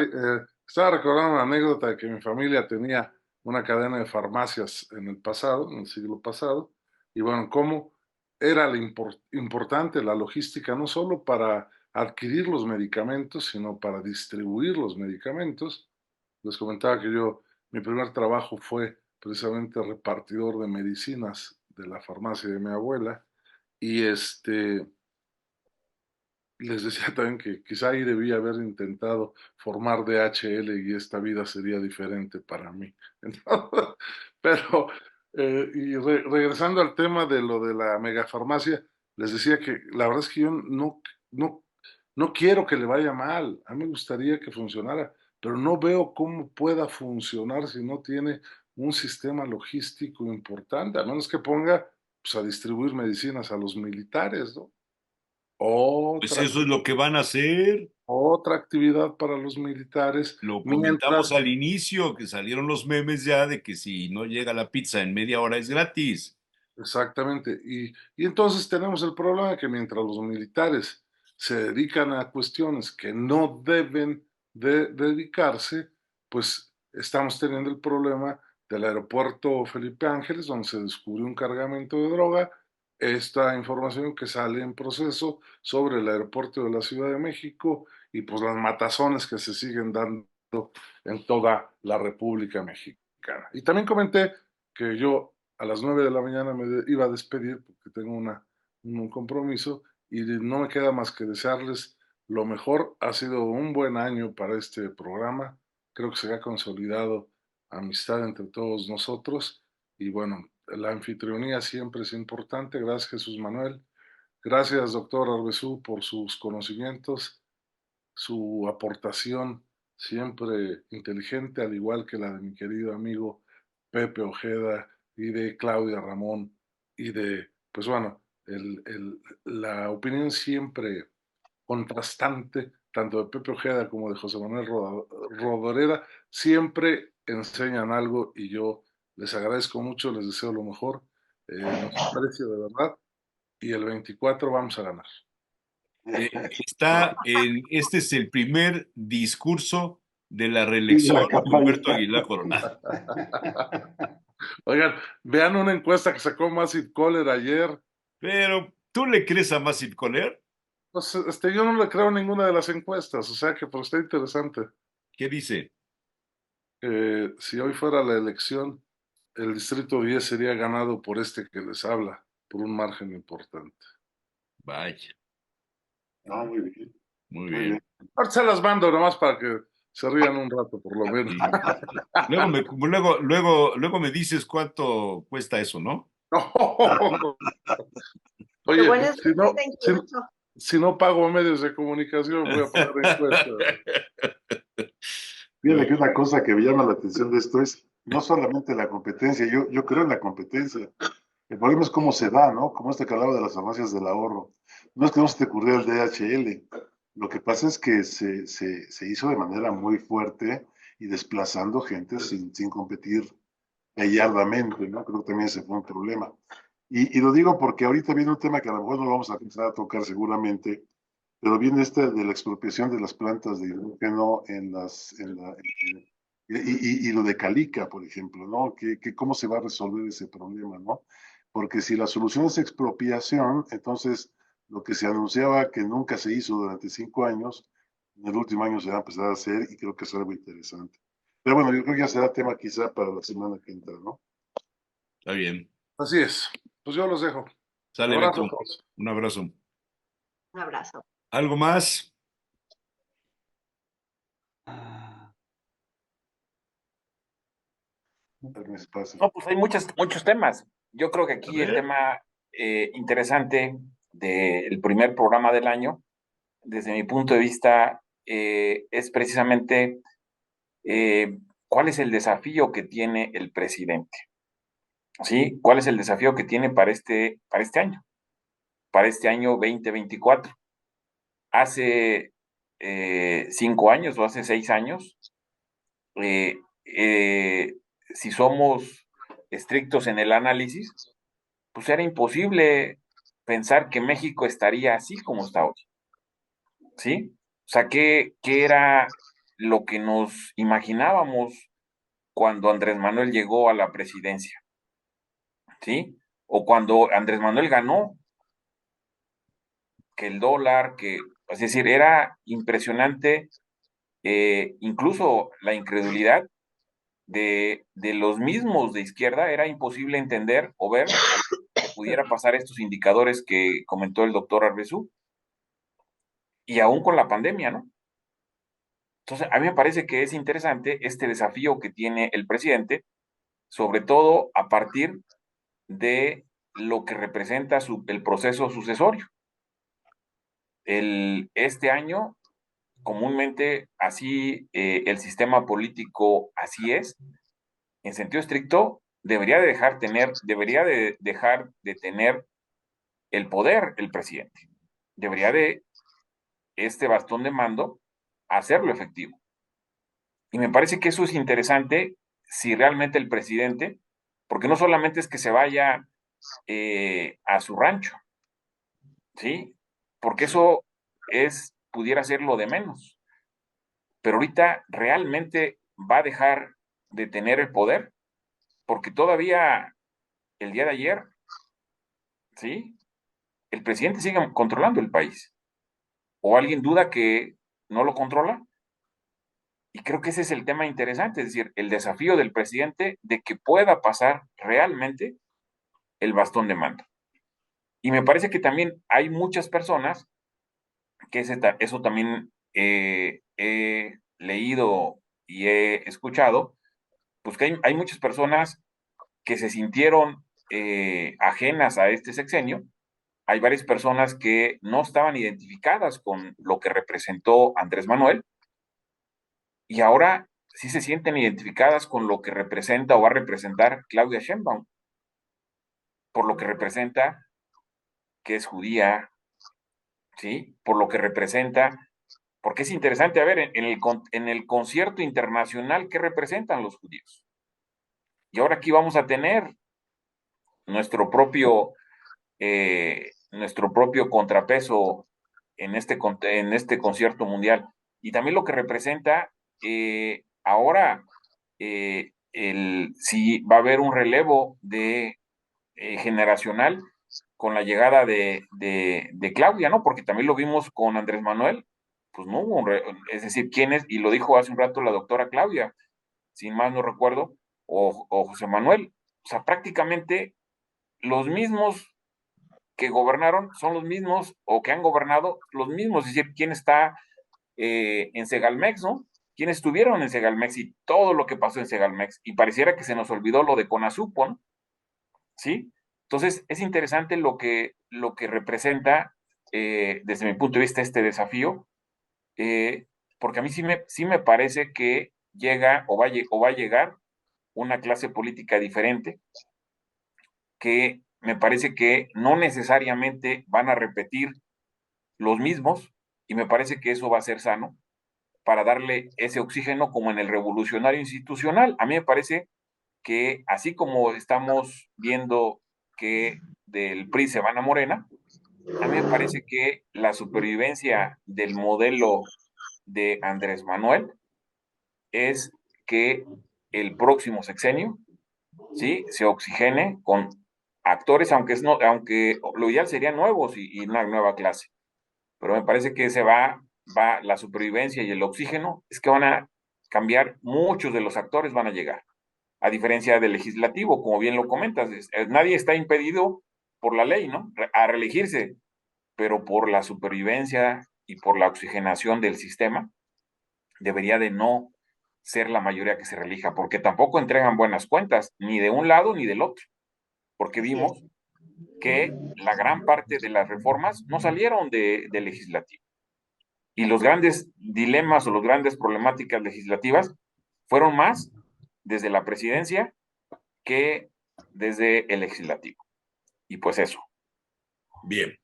estaba recordando una anécdota de que mi familia tenía una cadena de farmacias en el pasado, en el siglo pasado, y bueno, cómo era importante la logística, no solo para adquirir los medicamentos, sino para distribuir los medicamentos. Les comentaba que mi primer trabajo fue precisamente repartidor de medicinas de la farmacia de mi abuela, y les decía también que quizá ahí debía haber intentado formar DHL y esta vida sería diferente para mí. Entonces, pero, regresando al tema de lo de la megafarmacia, les decía que la verdad es que yo no quiero que le vaya mal, a mí me gustaría que funcionara, pero no veo cómo pueda funcionar si no tiene un sistema logístico importante, a menos que ponga pues, a distribuir medicinas a los militares, ¿no? Pues Otra, eso es lo que van a hacer. otra actividad para los militares, Lo mientras, comentamos al inicio, que salieron los memes ya de que si no llega la pizza en media hora es gratis. exactamente, y entonces tenemos el problema de que mientras los militares se dedican a cuestiones que no deben de dedicarse, pues estamos teniendo el problema del aeropuerto Felipe Ángeles, donde se descubrió un cargamento de droga, esta información que sale en proceso sobre el aeropuerto de la Ciudad de México y pues las matazones que se siguen dando en toda la República Mexicana. Y también comenté que yo a las 9 de la mañana me iba a despedir porque tengo un compromiso y no me queda más que desearles lo mejor. Ha sido un buen año para este programa. Creo que se ha consolidado amistad entre todos nosotros y bueno, la anfitrionía siempre es importante. Gracias, Jesús Manuel. Gracias, doctor Arbezú, por sus conocimientos, su aportación siempre inteligente, al igual que la de mi querido amigo Pepe Ojeda y de Claudia Ramón y de, pues bueno, la opinión siempre contrastante, tanto de Pepe Ojeda como de José Manuel Rodoreda, siempre enseñan algo y yo les agradezco mucho, les deseo lo mejor, nos aprecio de verdad y el 24 vamos a ganar. Este es el primer discurso de la reelección de Humberto Aguilar Coronado. Oigan, vean una encuesta que sacó Massive Caller ayer. Pero, ¿tú le crees a Massive Caller? Pues, yo no le creo a ninguna de las encuestas, o sea que pues está interesante. ¿Qué dice? Si hoy fuera la elección, el distrito 10 sería ganado por este que les habla, por un margen importante. Vaya. Ah, muy bien. Muy bien. Ahorita se las mando nomás para que se rían un rato, por lo menos. Sí. Luego me dices cuánto cuesta eso, ¿no? Oye, Si no pago medios de comunicación, voy a pagar impuestos. Fíjate que una cosa que me llama la atención de esto es no solamente la competencia, yo creo en la competencia. El problema es cómo se da, ¿no? Como este que hablaba de las farmacias del ahorro. No es que no se te ocurriera el DHL. Lo que pasa es que se hizo de manera muy fuerte y desplazando gente sin competir gallardamente, ¿no? Creo que también ese fue un problema. Y lo digo porque ahorita viene un tema que a lo mejor no vamos a empezar a tocar seguramente, pero viene este de la expropiación de las plantas de hidrógeno y lo de Calica, por ejemplo, ¿no? ¿Cómo se va a resolver ese problema, ¿no? Porque si la solución es expropiación, entonces lo que se anunciaba que nunca se hizo durante 5 años, en el último año se va a empezar a hacer y creo que es algo interesante. Pero bueno, yo creo que ya será tema quizá para la semana que entra, ¿no? Está bien. Así es. Pues yo los dejo. Sale, Abrazo a Beto. todos. Un abrazo. Un abrazo. ¿Algo más? Me pasa. No, pues hay muchos temas. Yo creo que A aquí el ver. tema interesante del primer programa del año, desde mi punto de vista, es precisamente cuál es el desafío que tiene el presidente. ¿Sí? ¿Cuál es el desafío que tiene para este año 2024? Hace 5 años o hace 6 años, eh, eh, si somos estrictos en el análisis, pues era imposible pensar que México estaría así como está hoy, ¿sí? O sea, ¿qué era lo que nos imaginábamos cuando Andrés Manuel llegó a la presidencia? ¿Sí? O cuando Andrés Manuel ganó, que el dólar, es decir, era impresionante, incluso la incredulidad de los mismos de izquierda, era imposible entender o ver que pudiera pasar estos indicadores que comentó el doctor Arbezú, y aún con la pandemia, ¿no? Entonces, a mí me parece que es interesante este desafío que tiene el presidente, sobre todo a partir de lo que representa el proceso sucesorio. Este año, comúnmente así, el sistema político así es, en sentido estricto, debería de dejar de tener el poder el presidente. Debería de este bastón de mando hacerlo efectivo. Y me parece que eso es interesante si realmente el presidente, porque no solamente es que se vaya a su rancho, ¿sí? Porque eso pudiera ser lo de menos. Pero ahorita realmente va a dejar de tener el poder, porque todavía el día de ayer, ¿sí? El presidente sigue controlando el país. ¿O alguien duda que no lo controla? Y creo que ese es el tema interesante, es decir, el desafío del presidente de que pueda pasar realmente el bastón de mando. Y me parece que también hay muchas personas que eso también he leído y he escuchado, pues que hay muchas personas que se sintieron ajenas a este sexenio. Hay varias personas que no estaban identificadas con lo que representó Andrés Manuel y ahora sí se sienten identificadas con lo que representa o va a representar Claudia Sheinbaum, por lo que representa que es judía, ¿sí? Por lo que representa, porque es interesante, a ver, en el concierto internacional, ¿qué representan los judíos? Y ahora aquí vamos a tener nuestro propio contrapeso en este concierto mundial. Y también lo que representa ahora, si va a haber un relevo generacional con la llegada de Claudia, ¿no? Porque también lo vimos con Andrés Manuel, pues no hubo es decir, ¿quién es? Y lo dijo hace un rato la doctora Claudia, sin más no recuerdo, o José Manuel. O sea, prácticamente los mismos que gobernaron son los mismos o que han gobernado los mismos, es decir, quién está en Segalmex, ¿no? ¿Quiénes estuvieron en Segalmex y todo lo que pasó en Segalmex? Y pareciera que se nos olvidó lo de Conasupo, ¿no? ¿Sí? Entonces, es interesante lo que representa desde mi punto de vista, este desafío, porque a mí sí me parece que llega o va a llegar una clase política diferente, que me parece que no necesariamente van a repetir los mismos, y me parece que eso va a ser sano para darle ese oxígeno como en el revolucionario institucional. A mí me parece que así como estamos viendo que del PRI se van a Morena, a mí me parece que la supervivencia del modelo de Andrés Manuel es que el próximo sexenio, ¿sí?, se oxigene con actores, aunque lo ideal serían nuevos y una nueva clase. Pero me parece que va la supervivencia y el oxígeno, es que van a cambiar, muchos de los actores van a llegar, a diferencia del legislativo, como bien lo comentas, nadie está impedido por la ley, ¿no?, a reelegirse, pero por la supervivencia y por la oxigenación del sistema, debería de no ser la mayoría que se reelija, porque tampoco entregan buenas cuentas, ni de un lado ni del otro, porque Así es. vimos que la gran parte de las reformas no salieron del legislativo. Y los grandes dilemas o las grandes problemáticas legislativas fueron más desde la presidencia que desde el legislativo. Y pues eso. Bien.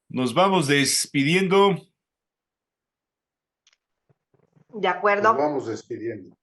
Nos vamos despidiendo. De Nos acuerdo. vamos despidiendo.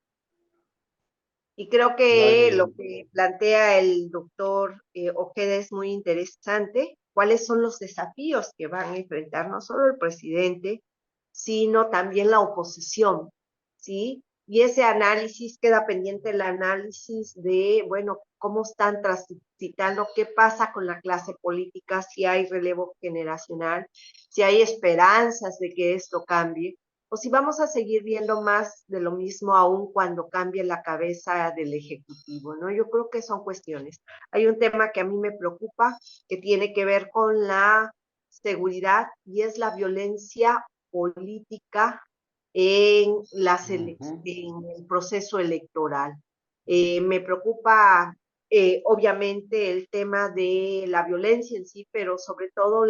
Y creo No que hay- lo que plantea el doctor Ojeda es muy interesante. ¿Cuáles son los desafíos que van a enfrentar no solo el presidente, sino también la oposición? ¿Sí? Y ese análisis, queda pendiente el análisis de, bueno, cómo están transitando, qué pasa con la clase política, si hay relevo generacional, si hay esperanzas de que esto cambie, o si vamos a seguir viendo más de lo mismo aún cuando cambie la cabeza del Ejecutivo, ¿no? Yo creo que son cuestiones. Hay un tema que a mí me preocupa, que tiene que ver con la seguridad, y es la violencia política en el proceso electoral. Me preocupa, obviamente, el tema de la violencia en sí, pero sobre todo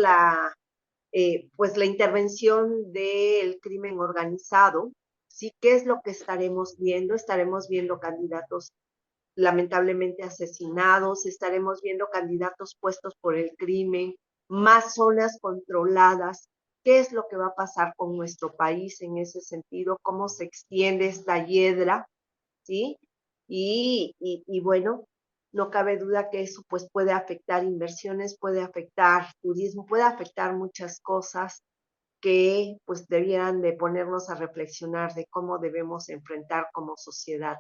pues la intervención del crimen organizado. Sí, ¿qué es lo que estaremos viendo? Estaremos viendo candidatos lamentablemente asesinados, estaremos viendo candidatos puestos por el crimen, más zonas controladas. ¿Qué es lo que va a pasar con nuestro país en ese sentido? ¿Cómo se extiende esta hiedra? ¿Sí? Y bueno, no cabe duda que eso pues puede afectar inversiones, puede afectar turismo, puede afectar muchas cosas que pues debieran de ponernos a reflexionar de cómo debemos enfrentar como sociedad,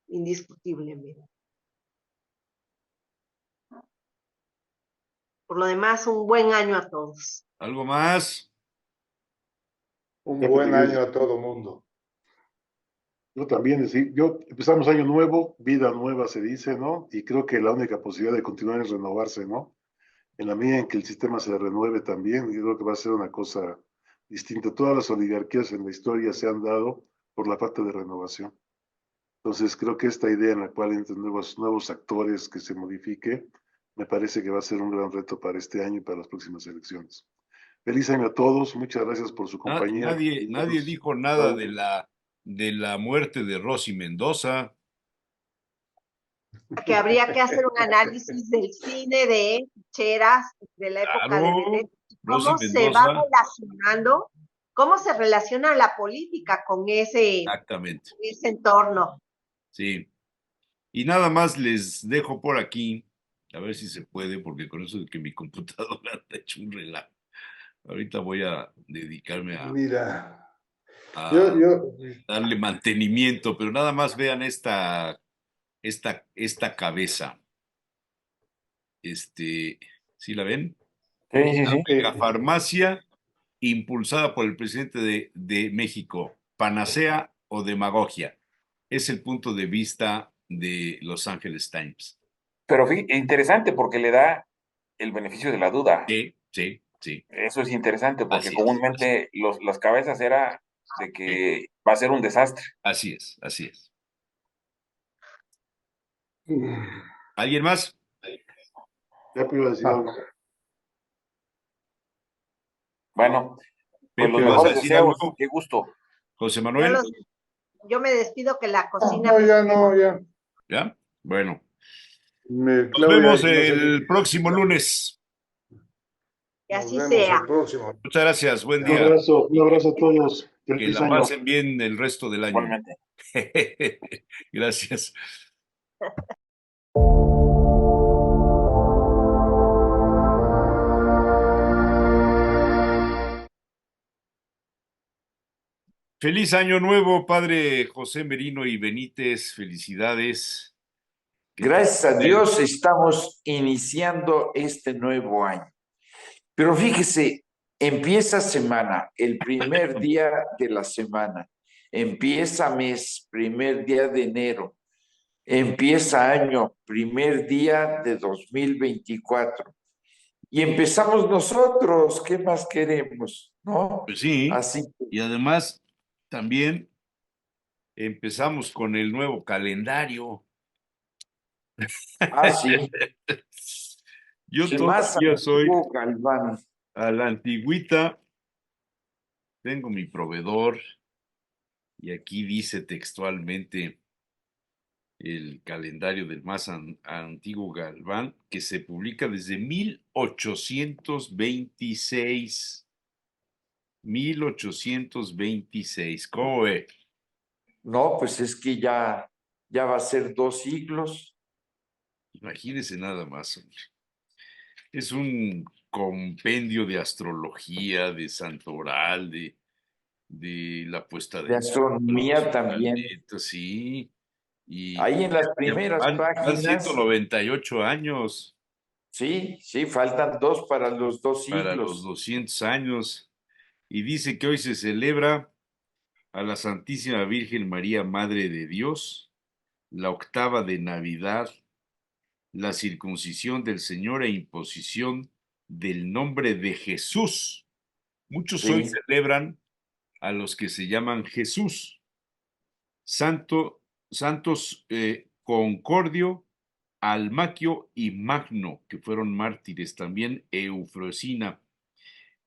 indiscutiblemente. Por lo demás, un buen año a todos. ¿Algo más? Un Ya, buen pues, año a todo mundo. yo también, decir, empezamos año nuevo, vida nueva se dice, ¿no? Y creo que la única posibilidad de continuar es renovarse, ¿no? En la medida en que el sistema se renueve también, yo creo que va a ser una cosa distinta. Todas las oligarquías en la historia se han dado por la falta de renovación. Entonces, creo que esta idea en la cual entran nuevos actores que se modifique, me parece que va a ser un gran reto para este año y para las próximas elecciones. Feliz año a todos, muchas gracias por su compañía. Nadie dijo nada de la muerte de Rosy Mendoza. Que habría que hacer un análisis del cine de Cheras de la época de Claro, Vedette, Rosy cómo se va Mendoza, relacionando, cómo se relaciona la política con ese exactamente, entorno. sí. Y nada más les dejo por aquí, a ver si se puede, porque con eso de que mi computadora está hecho un relajo. Ahorita voy a dedicarme Mira, a yo, darle mantenimiento, pero nada más vean esta cabeza. ¿Sí la ven? Sí, sí, La sí. megafarmacia impulsada por el presidente de México, panacea o demagogia. Es el punto de vista de Los Angeles Times. Pero interesante porque le da el beneficio de la duda. Sí, sí, sí. Eso es interesante porque Así es. comúnmente las cabezas era de Sí, que va a ser un desastre. así es, así es. ¿Alguien más? ya puedo decir algo. Bueno, pues Pepe, los ¿vas a mejores decir deseos, algo? qué gusto. José Yo, Manuel, yo me despido que la cocina No, me ya espera. no, ya. ¿ya? Bueno, nos Claudia, vemos no sé qué. el próximo lunes. Que Nos así vemos sea. el próximo. Muchas gracias, buen Un día. abrazo a todos. Que Feliz la año. pasen bien el resto del año. Igualmente. Gracias. Feliz año nuevo, padre José Merino y Benítez. Felicidades. Gracias a Dios estamos iniciando este nuevo año. Pero fíjese, empieza semana, el primer día de la semana, empieza mes, primer día de enero, empieza año, primer día de 2024. Y empezamos nosotros, ¿qué más queremos? ¿No? Pues sí, Así. y además también empezamos con el nuevo calendario. Ah, sí. Yo Sí, más todavía soy antiguo Galván. a la antigüita, tengo mi proveedor y aquí dice textualmente el calendario del más antiguo Galván, que se publica desde 1826. 1826, ¿cómo ve? No, pues es que ya va a ser 2 siglos. Imagínese nada más, hombre. Es un compendio de astrología, de santoral, de la puesta De del sol, los astronomía también. planetas, sí. Y Ahí en las ya primeras van páginas, 198 años sí, faltan 2 para los dos para los siglos. 200 años. Y dice que hoy se celebra a la Santísima Virgen María, Madre de Dios, la octava de Navidad, la circuncisión del Señor e imposición del nombre de Jesús. Muchos hoy Sí, celebran a los que se llaman Jesús, santos Concordio, Almaquio y Magno, que fueron mártires, también Eufrosina.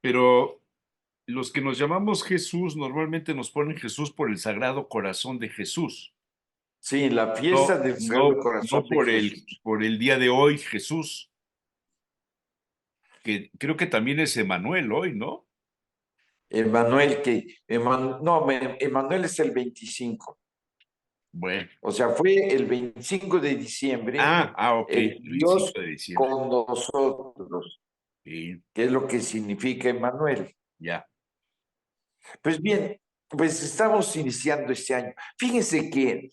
Pero los que nos llamamos Jesús normalmente nos ponen Jesús por el Sagrado Corazón de Jesús. sí, la No, fiesta del Sagrado no, Corazón no de Jesús. por el día de hoy, Jesús, que creo que también es Emanuel hoy, ¿no? Emanuel, Emanuel es el 25. Bueno. O sea, fue el 25 de diciembre Ok, el el Dios 25 de diciembre. con nosotros, Sí, que es lo que significa Emanuel. ya. Pues bien, pues estamos iniciando este año. Fíjense que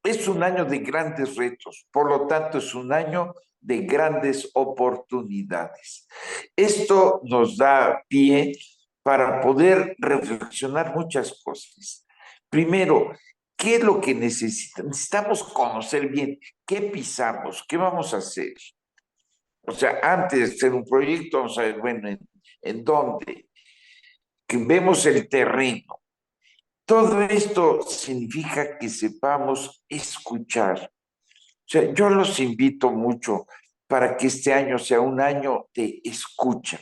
es un año de grandes retos, por lo tanto es un año de grandes oportunidades. Esto nos da pie para poder reflexionar muchas cosas. Primero, ¿qué es lo que necesitamos? Necesitamos conocer bien qué pisamos, qué vamos a hacer. O sea, antes de hacer un proyecto, vamos a ver, bueno, ¿en dónde? Que vemos el terreno. Todo esto significa que sepamos escuchar. O sea, yo los invito mucho para que este año sea un año de escucha.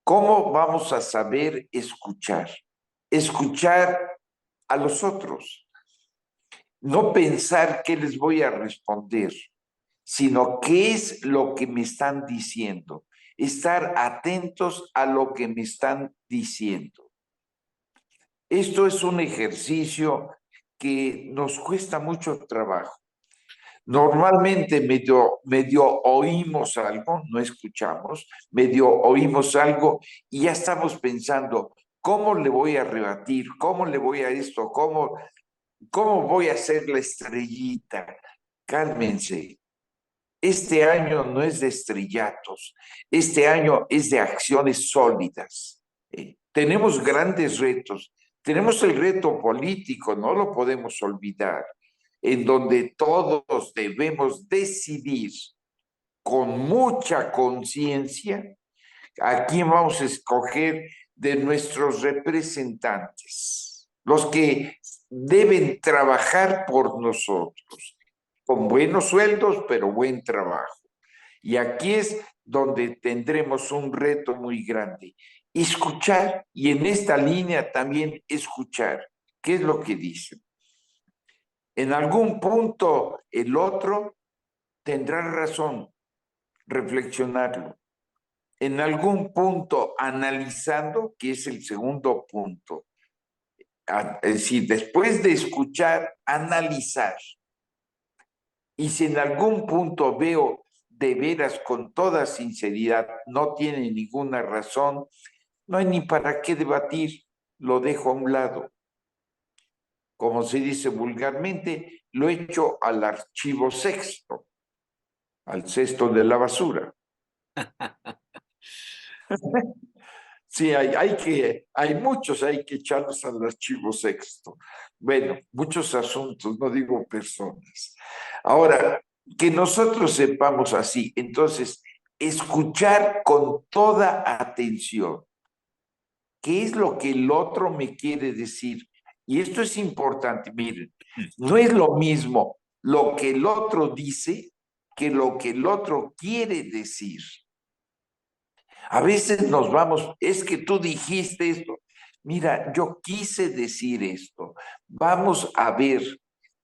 ¿Cómo vamos a saber escuchar? Escuchar a los otros. No pensar qué les voy a responder, sino qué es lo que me están diciendo. Estar atentos a lo que me están diciendo. Esto es un ejercicio que nos cuesta mucho trabajo. Normalmente medio oímos algo, no escuchamos, medio oímos algo y ya estamos pensando, ¿cómo le voy a rebatir? ¿Cómo le voy a esto? ¿Cómo voy a hacer la estrellita? Cálmense. Este año no es de estrellatos, este año es de acciones sólidas. Tenemos grandes retos. Tenemos el reto político, no lo podemos olvidar, en donde todos debemos decidir con mucha conciencia a quién vamos a escoger de nuestros representantes, los que deben trabajar por nosotros, con buenos sueldos, pero buen trabajo. Y aquí es donde tendremos un reto muy grande. escuchar, y en esta línea también escuchar. ¿Qué es lo que dicen? En algún punto el otro tendrá razón, reflexionarlo. En algún punto analizando, que es el segundo punto. Es decir, después de escuchar, analizar. Y si en algún punto veo de veras con toda sinceridad no tiene ninguna razón, no hay ni para qué debatir, lo dejo a un lado. Como se dice vulgarmente, lo echo al archivo sexto, al cesto de la basura. Sí, hay muchos, hay que echarlos al archivo sexto. Bueno, muchos asuntos, no digo personas. Ahora, que nosotros sepamos así, entonces, escuchar con toda atención qué es lo que el otro me quiere decir. Y esto es importante, miren, no es lo mismo lo que el otro dice que lo que el otro quiere decir. A veces nos vamos, es que tú dijiste esto. Mira, yo quise decir esto. Vamos a ver,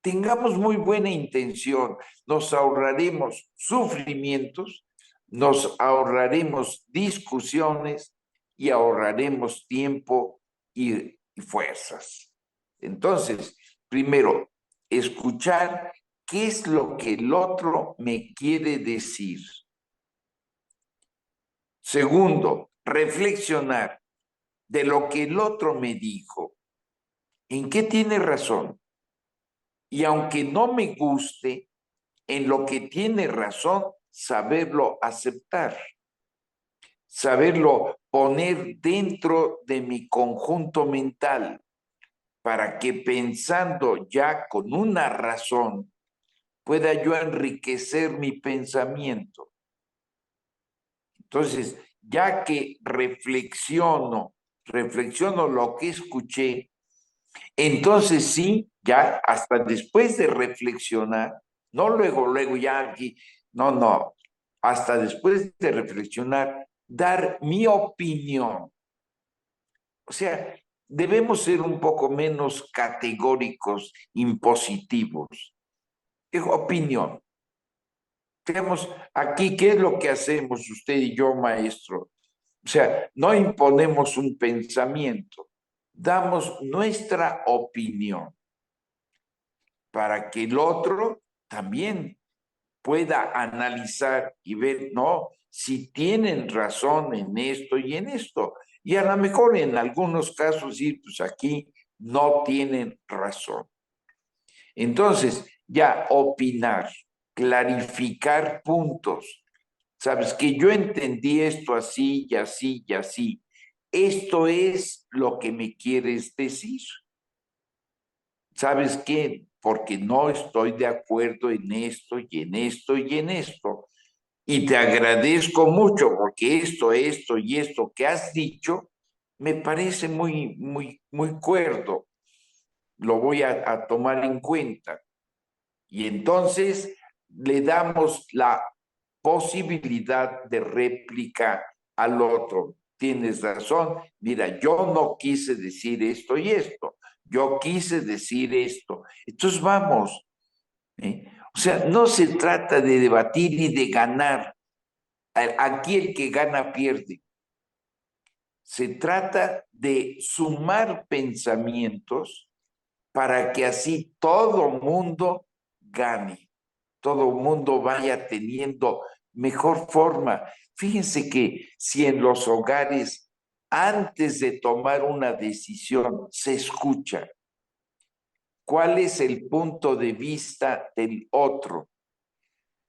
tengamos muy buena intención, nos ahorraremos sufrimientos, nos ahorraremos discusiones y ahorraremos tiempo y fuerzas. Entonces, primero, escuchar qué es lo que el otro me quiere decir. Segundo, reflexionar de lo que el otro me dijo, en qué tiene razón. Y aunque no me guste, en lo que tiene razón, saberlo aceptar, saberlo poner dentro de mi conjunto mental, para que pensando ya con una razón, pueda yo enriquecer mi pensamiento. Entonces, ya que reflexiono lo que escuché, entonces sí, ya hasta después de reflexionar, no luego ya aquí, no, hasta después de reflexionar, dar mi opinión. O sea, debemos ser un poco menos categóricos, impositivos. Digo, opinión. Digamos, aquí, ¿qué es lo que hacemos usted y yo, maestro? O sea, no imponemos un pensamiento, damos nuestra opinión para que el otro también pueda analizar y ver, no, si tienen razón en esto y en esto. Y a lo mejor en algunos casos, sí, pues aquí no tienen razón. Entonces, ya opinar, clarificar puntos. Sabes que yo entendí esto así y así y así. Esto es lo que me quieres decir. ¿Sabes qué? Porque no estoy de acuerdo en esto y en esto y en esto. Y te agradezco mucho porque esto y esto que has dicho me parece muy cuerdo. Lo voy a tomar en cuenta. Y entonces le damos la posibilidad de réplica al otro. Tienes razón, mira, yo no quise decir esto y esto, yo quise decir esto. Entonces vamos, o sea, no se trata de debatir y de ganar. Aquí el que gana pierde. Se trata de sumar pensamientos para que así todo mundo gane, todo mundo vaya teniendo mejor forma. Fíjense que si en los hogares, antes de tomar una decisión, se escucha cuál es el punto de vista del otro,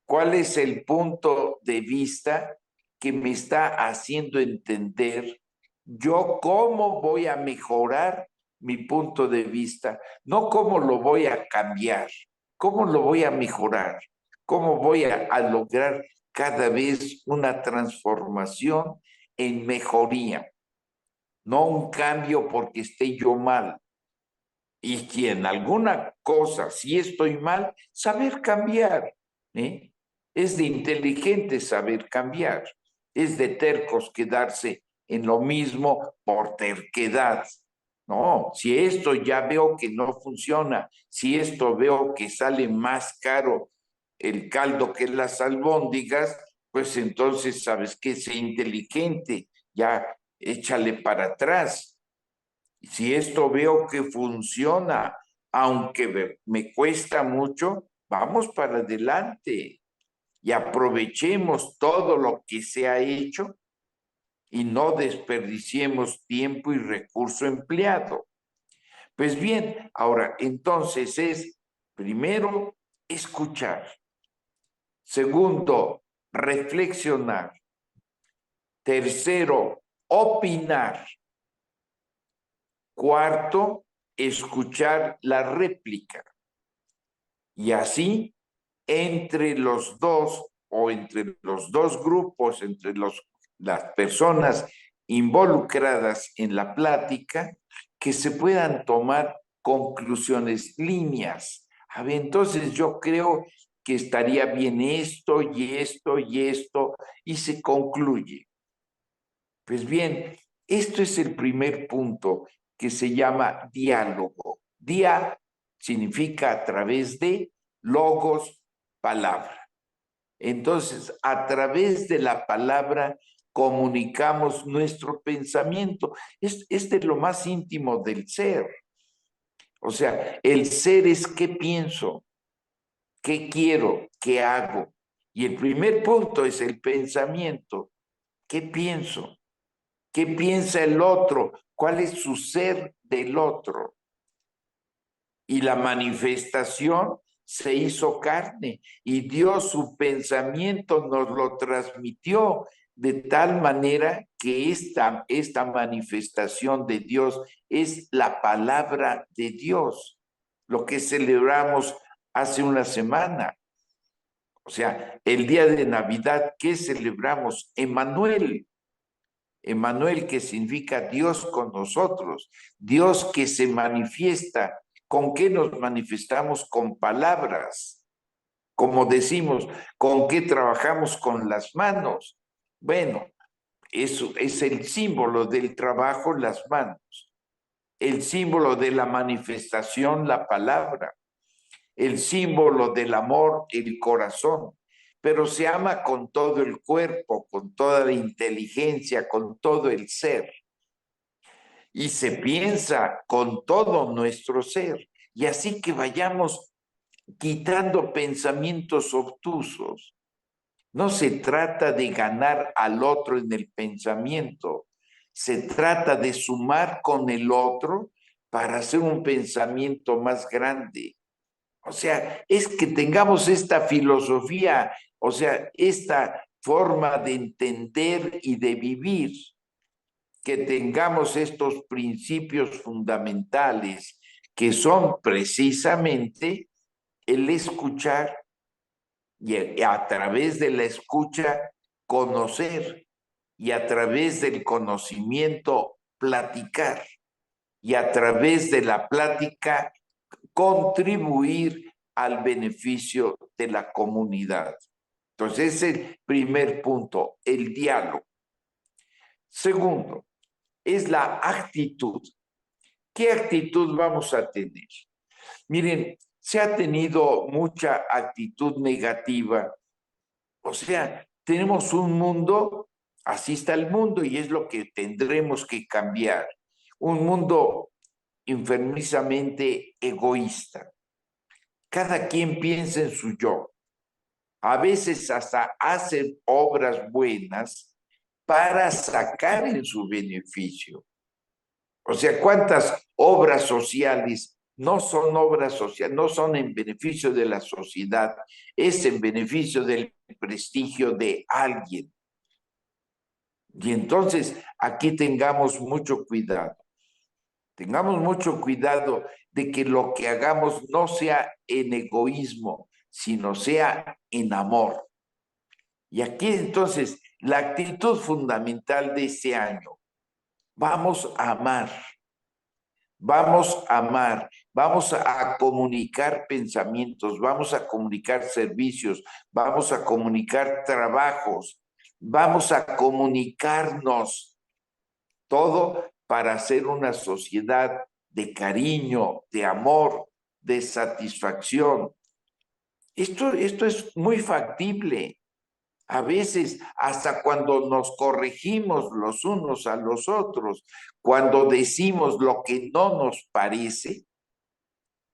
cuál es el punto de vista que me está haciendo entender yo cómo voy a mejorar mi punto de vista, no cómo lo voy a cambiar, cómo lo voy a mejorar, cómo voy a lograr cada vez una transformación en mejoría, no un cambio porque esté yo mal. Y si en alguna cosa sí estoy mal, saber cambiar, Es de inteligente saber cambiar, es de tercos quedarse en lo mismo por terquedad. No, si esto ya veo que no funciona, si esto veo que sale más caro el caldo que las albóndigas, pues entonces, ¿sabes qué? Sé inteligente, ya échale para atrás. Si esto veo que funciona, aunque me cuesta mucho, vamos para adelante y aprovechemos todo lo que se ha hecho y no desperdiciemos tiempo y recurso empleado. Pues bien, ahora, entonces es, primero, escuchar. Segundo, reflexionar. Tercero, opinar. Cuarto, escuchar la réplica. Y así, entre los dos o entre los dos grupos, entre las personas involucradas en la plática, que se puedan tomar conclusiones, líneas. A ver, entonces yo creo que estaría bien esto y esto y esto, y se concluye. Pues bien, esto es el primer punto que se llama diálogo. Dia significa a través de, logos, palabra. Entonces, a través de la palabra comunicamos nuestro pensamiento. Es de lo más íntimo del ser. O sea, el ser es qué pienso, qué quiero, qué hago. Y el primer punto es el pensamiento. ¿Qué pienso? ¿Qué piensa el otro? ¿Cuál es su ser del otro? Y la manifestación se hizo carne y Dios su pensamiento nos lo transmitió de tal manera que esta manifestación de Dios es la palabra de Dios, lo que celebramos hace una semana. O sea, el día de Navidad, ¿qué celebramos? Emmanuel. Emmanuel, que significa Dios con nosotros, Dios que se manifiesta. ¿Con qué nos manifestamos? Con palabras. Como decimos, ¿con qué trabajamos? Con las manos. Bueno, eso es el símbolo del trabajo, las manos. El símbolo de la manifestación, la palabra. El símbolo del amor, el corazón. Pero se ama con todo el cuerpo, con toda la inteligencia, con todo el ser. Y se piensa con todo nuestro ser. Y así que vayamos quitando pensamientos obtusos. No se trata de ganar al otro en el pensamiento. Se trata de sumar con el otro para hacer un pensamiento más grande. O sea, es que tengamos esta filosofía, o sea, esta forma de entender y de vivir, que tengamos estos principios fundamentales que son precisamente el escuchar y a través de la escucha conocer y a través del conocimiento platicar y a través de la plática contribuir al beneficio de la comunidad. Entonces, ese es el primer punto, el diálogo. Segundo, es la actitud. ¿Qué actitud vamos a tener? Miren, se ha tenido mucha actitud negativa. O sea, tenemos un mundo, así está el mundo y es lo que tendremos que cambiar. Un mundo enfermizamente egoísta. Cada quien piensa en su yo. A veces hasta hacen obras buenas para sacar en su beneficio. O sea, ¿cuántas obras sociales no son obras sociales, no son en beneficio de la sociedad, es en beneficio del prestigio de alguien? Y entonces aquí tengamos mucho cuidado. Tengamos mucho cuidado de que lo que hagamos no sea en egoísmo, sino sea en amor. Y aquí entonces la actitud fundamental de este año. Vamos a amar. Vamos a amar, vamos a comunicar pensamientos, vamos a comunicar servicios, vamos a comunicar trabajos, vamos a comunicarnos todo para hacer una sociedad de cariño, de amor, de satisfacción. Esto es muy factible. A veces, hasta cuando nos corregimos los unos a los otros, cuando decimos lo que no nos parece,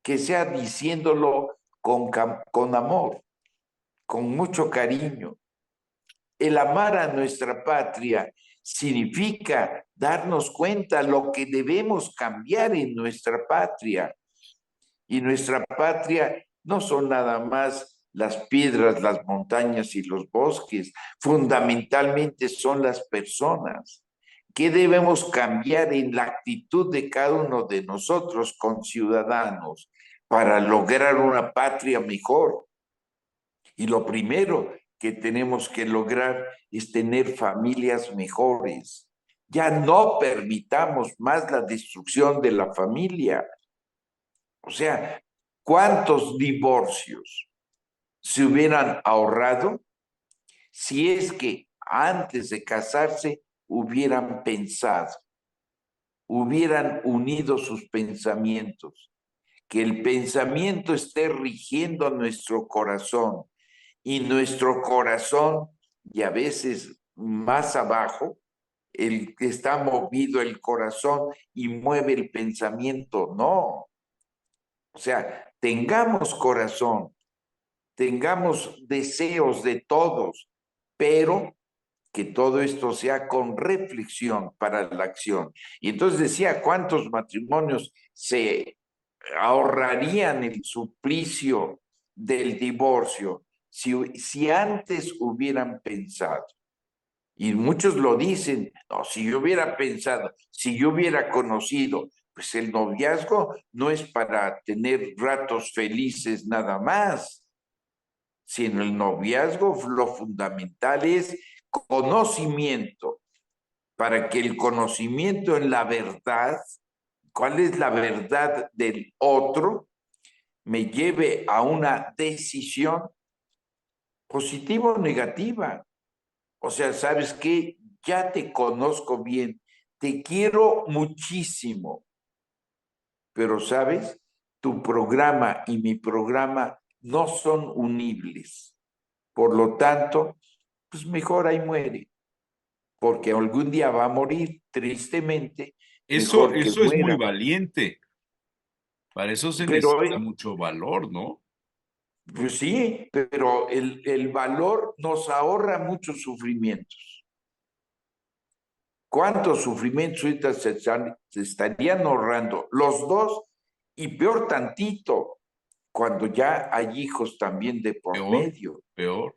que sea diciéndolo con amor, con mucho cariño. El amar a nuestra patria significa darnos cuenta lo que debemos cambiar en nuestra patria. Y nuestra patria no son nada más las piedras, las montañas y los bosques, fundamentalmente son las personas. ¿Qué debemos cambiar en la actitud de cada uno de nosotros, conciudadanos, para lograr una patria mejor? Y lo primero que tenemos que lograr es tener familias mejores. Ya no permitamos más la destrucción de la familia. O sea, ¿cuántos divorcios se hubieran ahorrado si es que antes de casarse hubieran pensado, hubieran unido sus pensamientos? Que el pensamiento esté rigiendo nuestro corazón y nuestro corazón, y a veces más abajo, el que está movido el corazón y mueve el pensamiento, no. O sea, tengamos corazón, tengamos deseos de todos, pero que todo esto sea con reflexión para la acción. Y entonces decía, ¿cuántos matrimonios se ahorrarían el suplicio del divorcio si antes hubieran pensado? Y muchos lo dicen, no, si yo hubiera pensado, si yo hubiera conocido, pues el noviazgo no es para tener ratos felices nada más, sino el noviazgo lo fundamental es conocimiento, para que el conocimiento en la verdad, cuál es la verdad del otro, me lleve a una decisión positiva o negativa. O sea, ¿sabes qué? Ya te conozco bien, te quiero muchísimo, pero ¿sabes? Tu programa y mi programa no son unibles. Por lo tanto, pues mejor ahí muere, porque algún día va a morir, tristemente, Eso, mejor que eso es muy muera. valiente. Para eso se Pero, necesita mucho valor, ¿no? pues sí, pero el valor nos ahorra muchos sufrimientos. ¿Cuántos sufrimientos ahorita se estarían ahorrando? Los dos, y peor tantito, cuando ya hay hijos también de por Peor, medio. peor.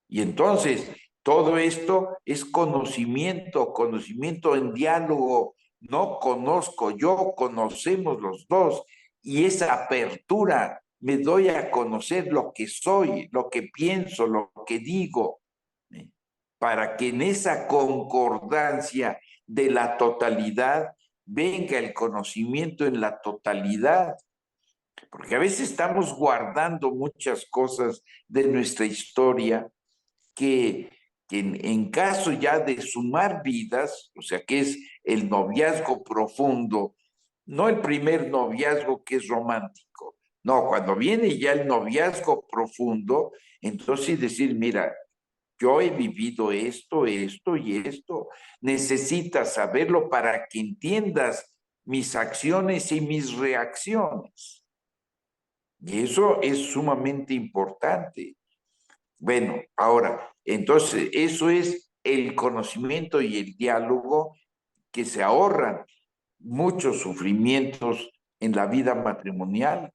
Y entonces, todo esto es conocimiento, conocimiento en diálogo. No conozco yo, conocemos los dos. Y esa apertura, me doy a conocer lo que soy, lo que pienso, lo que digo, para que en esa concordancia de la totalidad venga el conocimiento en la totalidad. Porque a veces estamos guardando muchas cosas de nuestra historia que en caso ya de sumar vidas, o sea, que es el noviazgo profundo, no el primer noviazgo que es romántico, no, cuando viene ya el noviazgo profundo, entonces decir, mira, yo he vivido esto, esto y esto, necesitas saberlo para que entiendas mis acciones y mis reacciones. Y eso es sumamente importante. Bueno, ahora, entonces, eso es el conocimiento y el diálogo que se ahorran muchos sufrimientos en la vida matrimonial.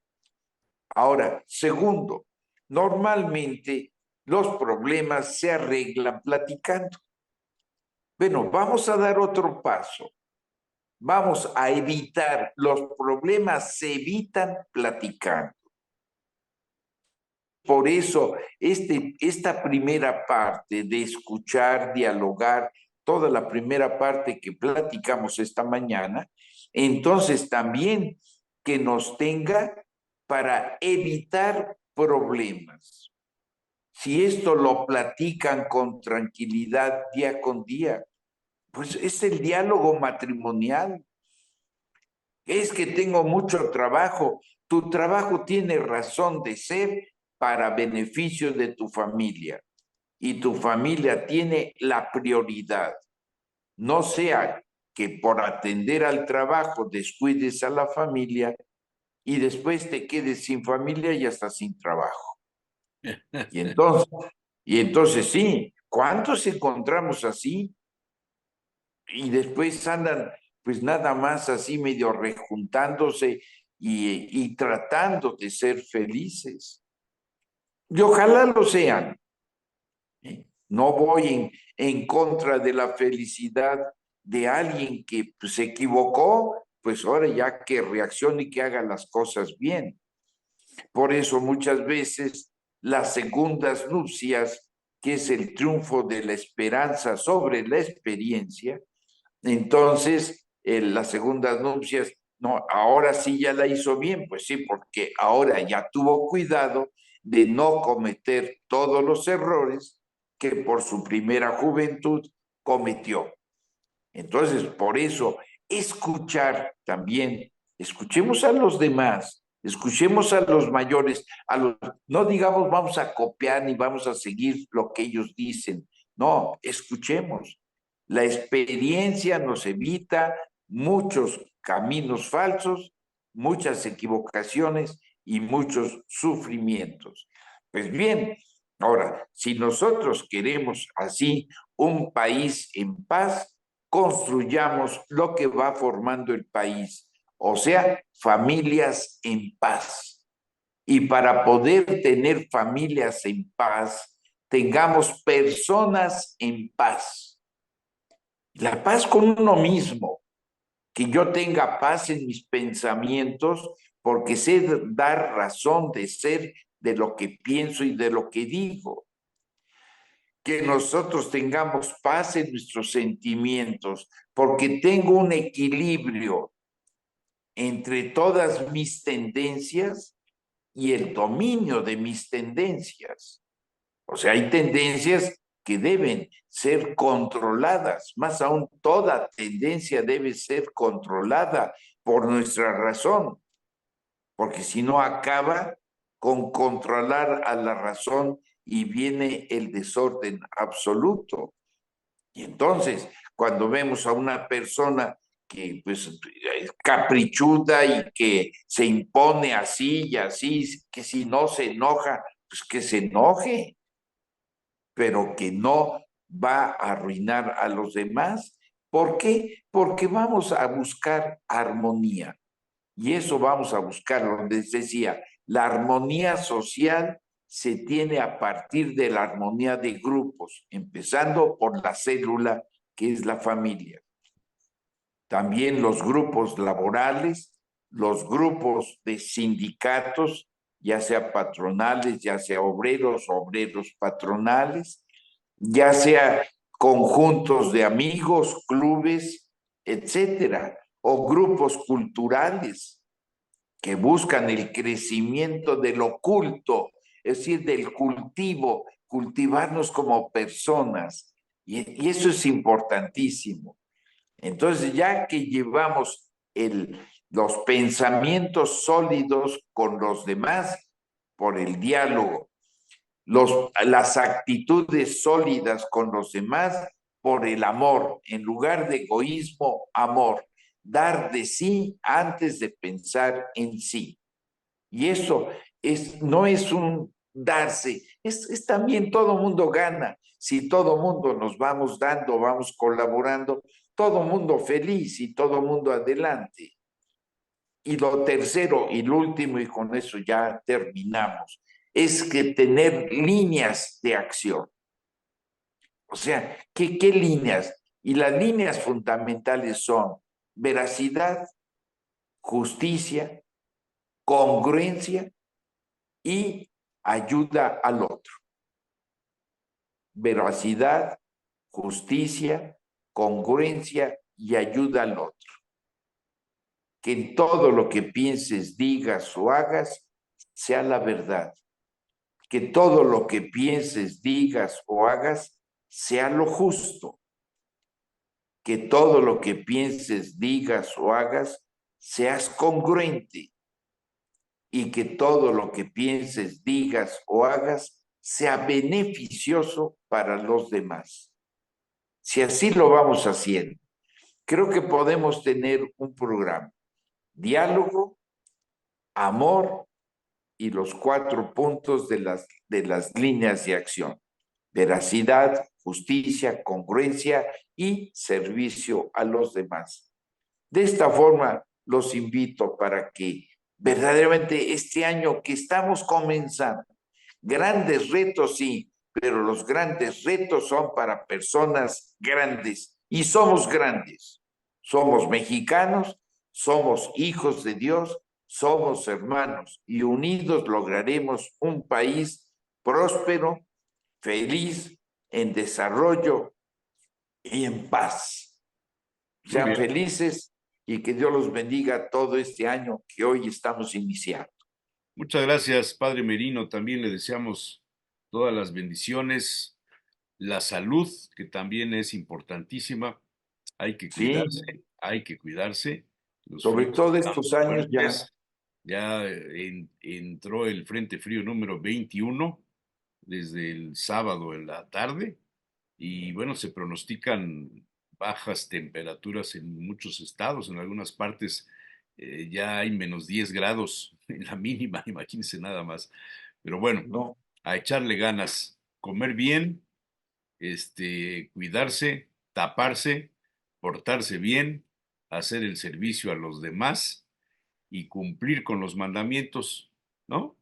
Ahora, segundo, normalmente los problemas se arreglan platicando. Bueno, vamos a dar otro paso. Vamos a evitar, los problemas se evitan platicando. Por eso, esta primera parte de escuchar, dialogar, toda la primera parte que platicamos esta mañana, entonces también que nos tenga para evitar problemas. Si esto lo platican con tranquilidad día con día, Pues es el diálogo matrimonial. Es que tengo mucho trabajo. Tu trabajo tiene razón de ser para beneficio de tu familia. Y tu familia tiene la prioridad. No sea que por atender al trabajo descuides a la familia y después te quedes sin familia y hasta sin trabajo. Y entonces sí, ¿cuántos encontramos así? Y después andan pues nada más así medio rejuntándose y tratando de ser felices. Y ojalá lo sean. No voy en contra de la felicidad de alguien que pues, se equivocó, pues ahora ya que reaccione y que haga las cosas bien. Por eso muchas veces las segundas nupcias, que es el triunfo de la esperanza sobre la experiencia, entonces las segundas nupcias, no, ahora sí ya la hizo bien, pues sí, porque ahora ya tuvo cuidado de no cometer todos los errores que por su primera juventud cometió. Entonces, por eso, escuchar también, escuchemos a los demás, escuchemos a los mayores, no digamos vamos a copiar ni vamos a seguir lo que ellos dicen, no, escuchemos. La experiencia nos evita muchos caminos falsos, muchas equivocaciones y muchos sufrimientos. Pues bien, ahora, si nosotros queremos así un país en paz, construyamos lo que va formando el país, o sea, familias en paz. Y para poder tener familias en paz, tengamos personas en paz. La paz con uno mismo, que yo tenga paz en mis pensamientos, porque sé dar razón de ser de lo que pienso y de lo que digo. Que nosotros tengamos paz en nuestros sentimientos, porque tengo un equilibrio entre todas mis tendencias y el dominio de mis tendencias. O sea, hay tendencias que deben ser controladas, más aún toda tendencia debe ser controlada por nuestra razón, porque si no acaba con controlar a la razón y viene el desorden absoluto. Y entonces, cuando vemos a una persona que pues es caprichuda y que se impone así y así, que si no se enoja, pues que se enoje, pero que no va a arruinar a los demás. ¿Por qué? Porque vamos a buscar armonía. Y eso vamos a buscar, donde les decía, la armonía social se tiene a partir de la armonía de grupos, empezando por la célula que es la familia. También los grupos laborales, los grupos de sindicatos, ya sea patronales, ya sea obreros, obreros patronales, ya sea conjuntos de amigos, clubes, etcétera, o grupos culturales que buscan el crecimiento del oculto, es decir, del cultivo, cultivarnos como personas. Y eso es importantísimo. Entonces, ya que llevamos los pensamientos sólidos con los demás por el diálogo, las actitudes sólidas con los demás por el amor, en lugar de egoísmo, amor, dar de sí antes de pensar en sí. Y eso no es un darse, es también todo mundo gana. Si todo mundo nos vamos dando, vamos colaborando, todo mundo feliz y todo mundo adelante. Y lo tercero y lo último, y con eso ya terminamos, es que tener líneas de acción. O sea, ¿qué líneas? Y las líneas fundamentales son veracidad, justicia, congruencia y ayuda al otro. Veracidad, justicia, congruencia y ayuda al otro. Que en todo lo que pienses, digas o hagas, sea la verdad. Que todo lo que pienses, digas o hagas, sea lo justo. que todo lo que pienses, digas o hagas, seas congruente y que todo lo que pienses, digas o hagas sea beneficioso para los demás. Si así lo vamos haciendo, creo que podemos tener un programa: diálogo, amor y los 4 puntos de las líneas de acción: veracidad, justicia, congruencia y servicio a los demás. De esta forma, los invito para que verdaderamente este año que estamos comenzando, grandes retos sí, pero los grandes retos son para personas grandes y somos grandes. Somos mexicanos, somos hijos de Dios, somos hermanos y unidos lograremos un país próspero, feliz, en desarrollo y en paz. Muy Sean bien. felices y que Dios los bendiga todo este año que hoy estamos iniciando. Muchas gracias, Padre Merino. También le deseamos todas las bendiciones, la salud, que también es importantísima. Hay que Sí, cuidarse, hay que cuidarse. Los sobre fríos todo están estos años ya. fuertes. Ya entró el Frente Frío número 21 desde el sábado en la tarde y bueno, se pronostican bajas temperaturas en muchos estados, en algunas partes ya hay menos 10 grados en la mínima, imagínense nada más. Pero bueno, No, a echarle ganas, comer bien, cuidarse, taparse, portarse bien, hacer el servicio a los demás y cumplir con los mandamientos, ¿no?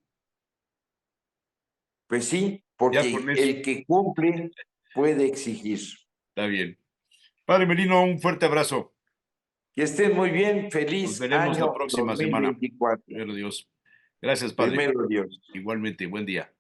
pues sí, Ya con porque eso, el que cumple puede exigir. está bien. Padre Merino, un fuerte abrazo. Que estén muy bien, Nos feliz veremos la año próxima semana. 2024. Primero Dios. Gracias, Padre. Primero Dios. Igualmente, buen día.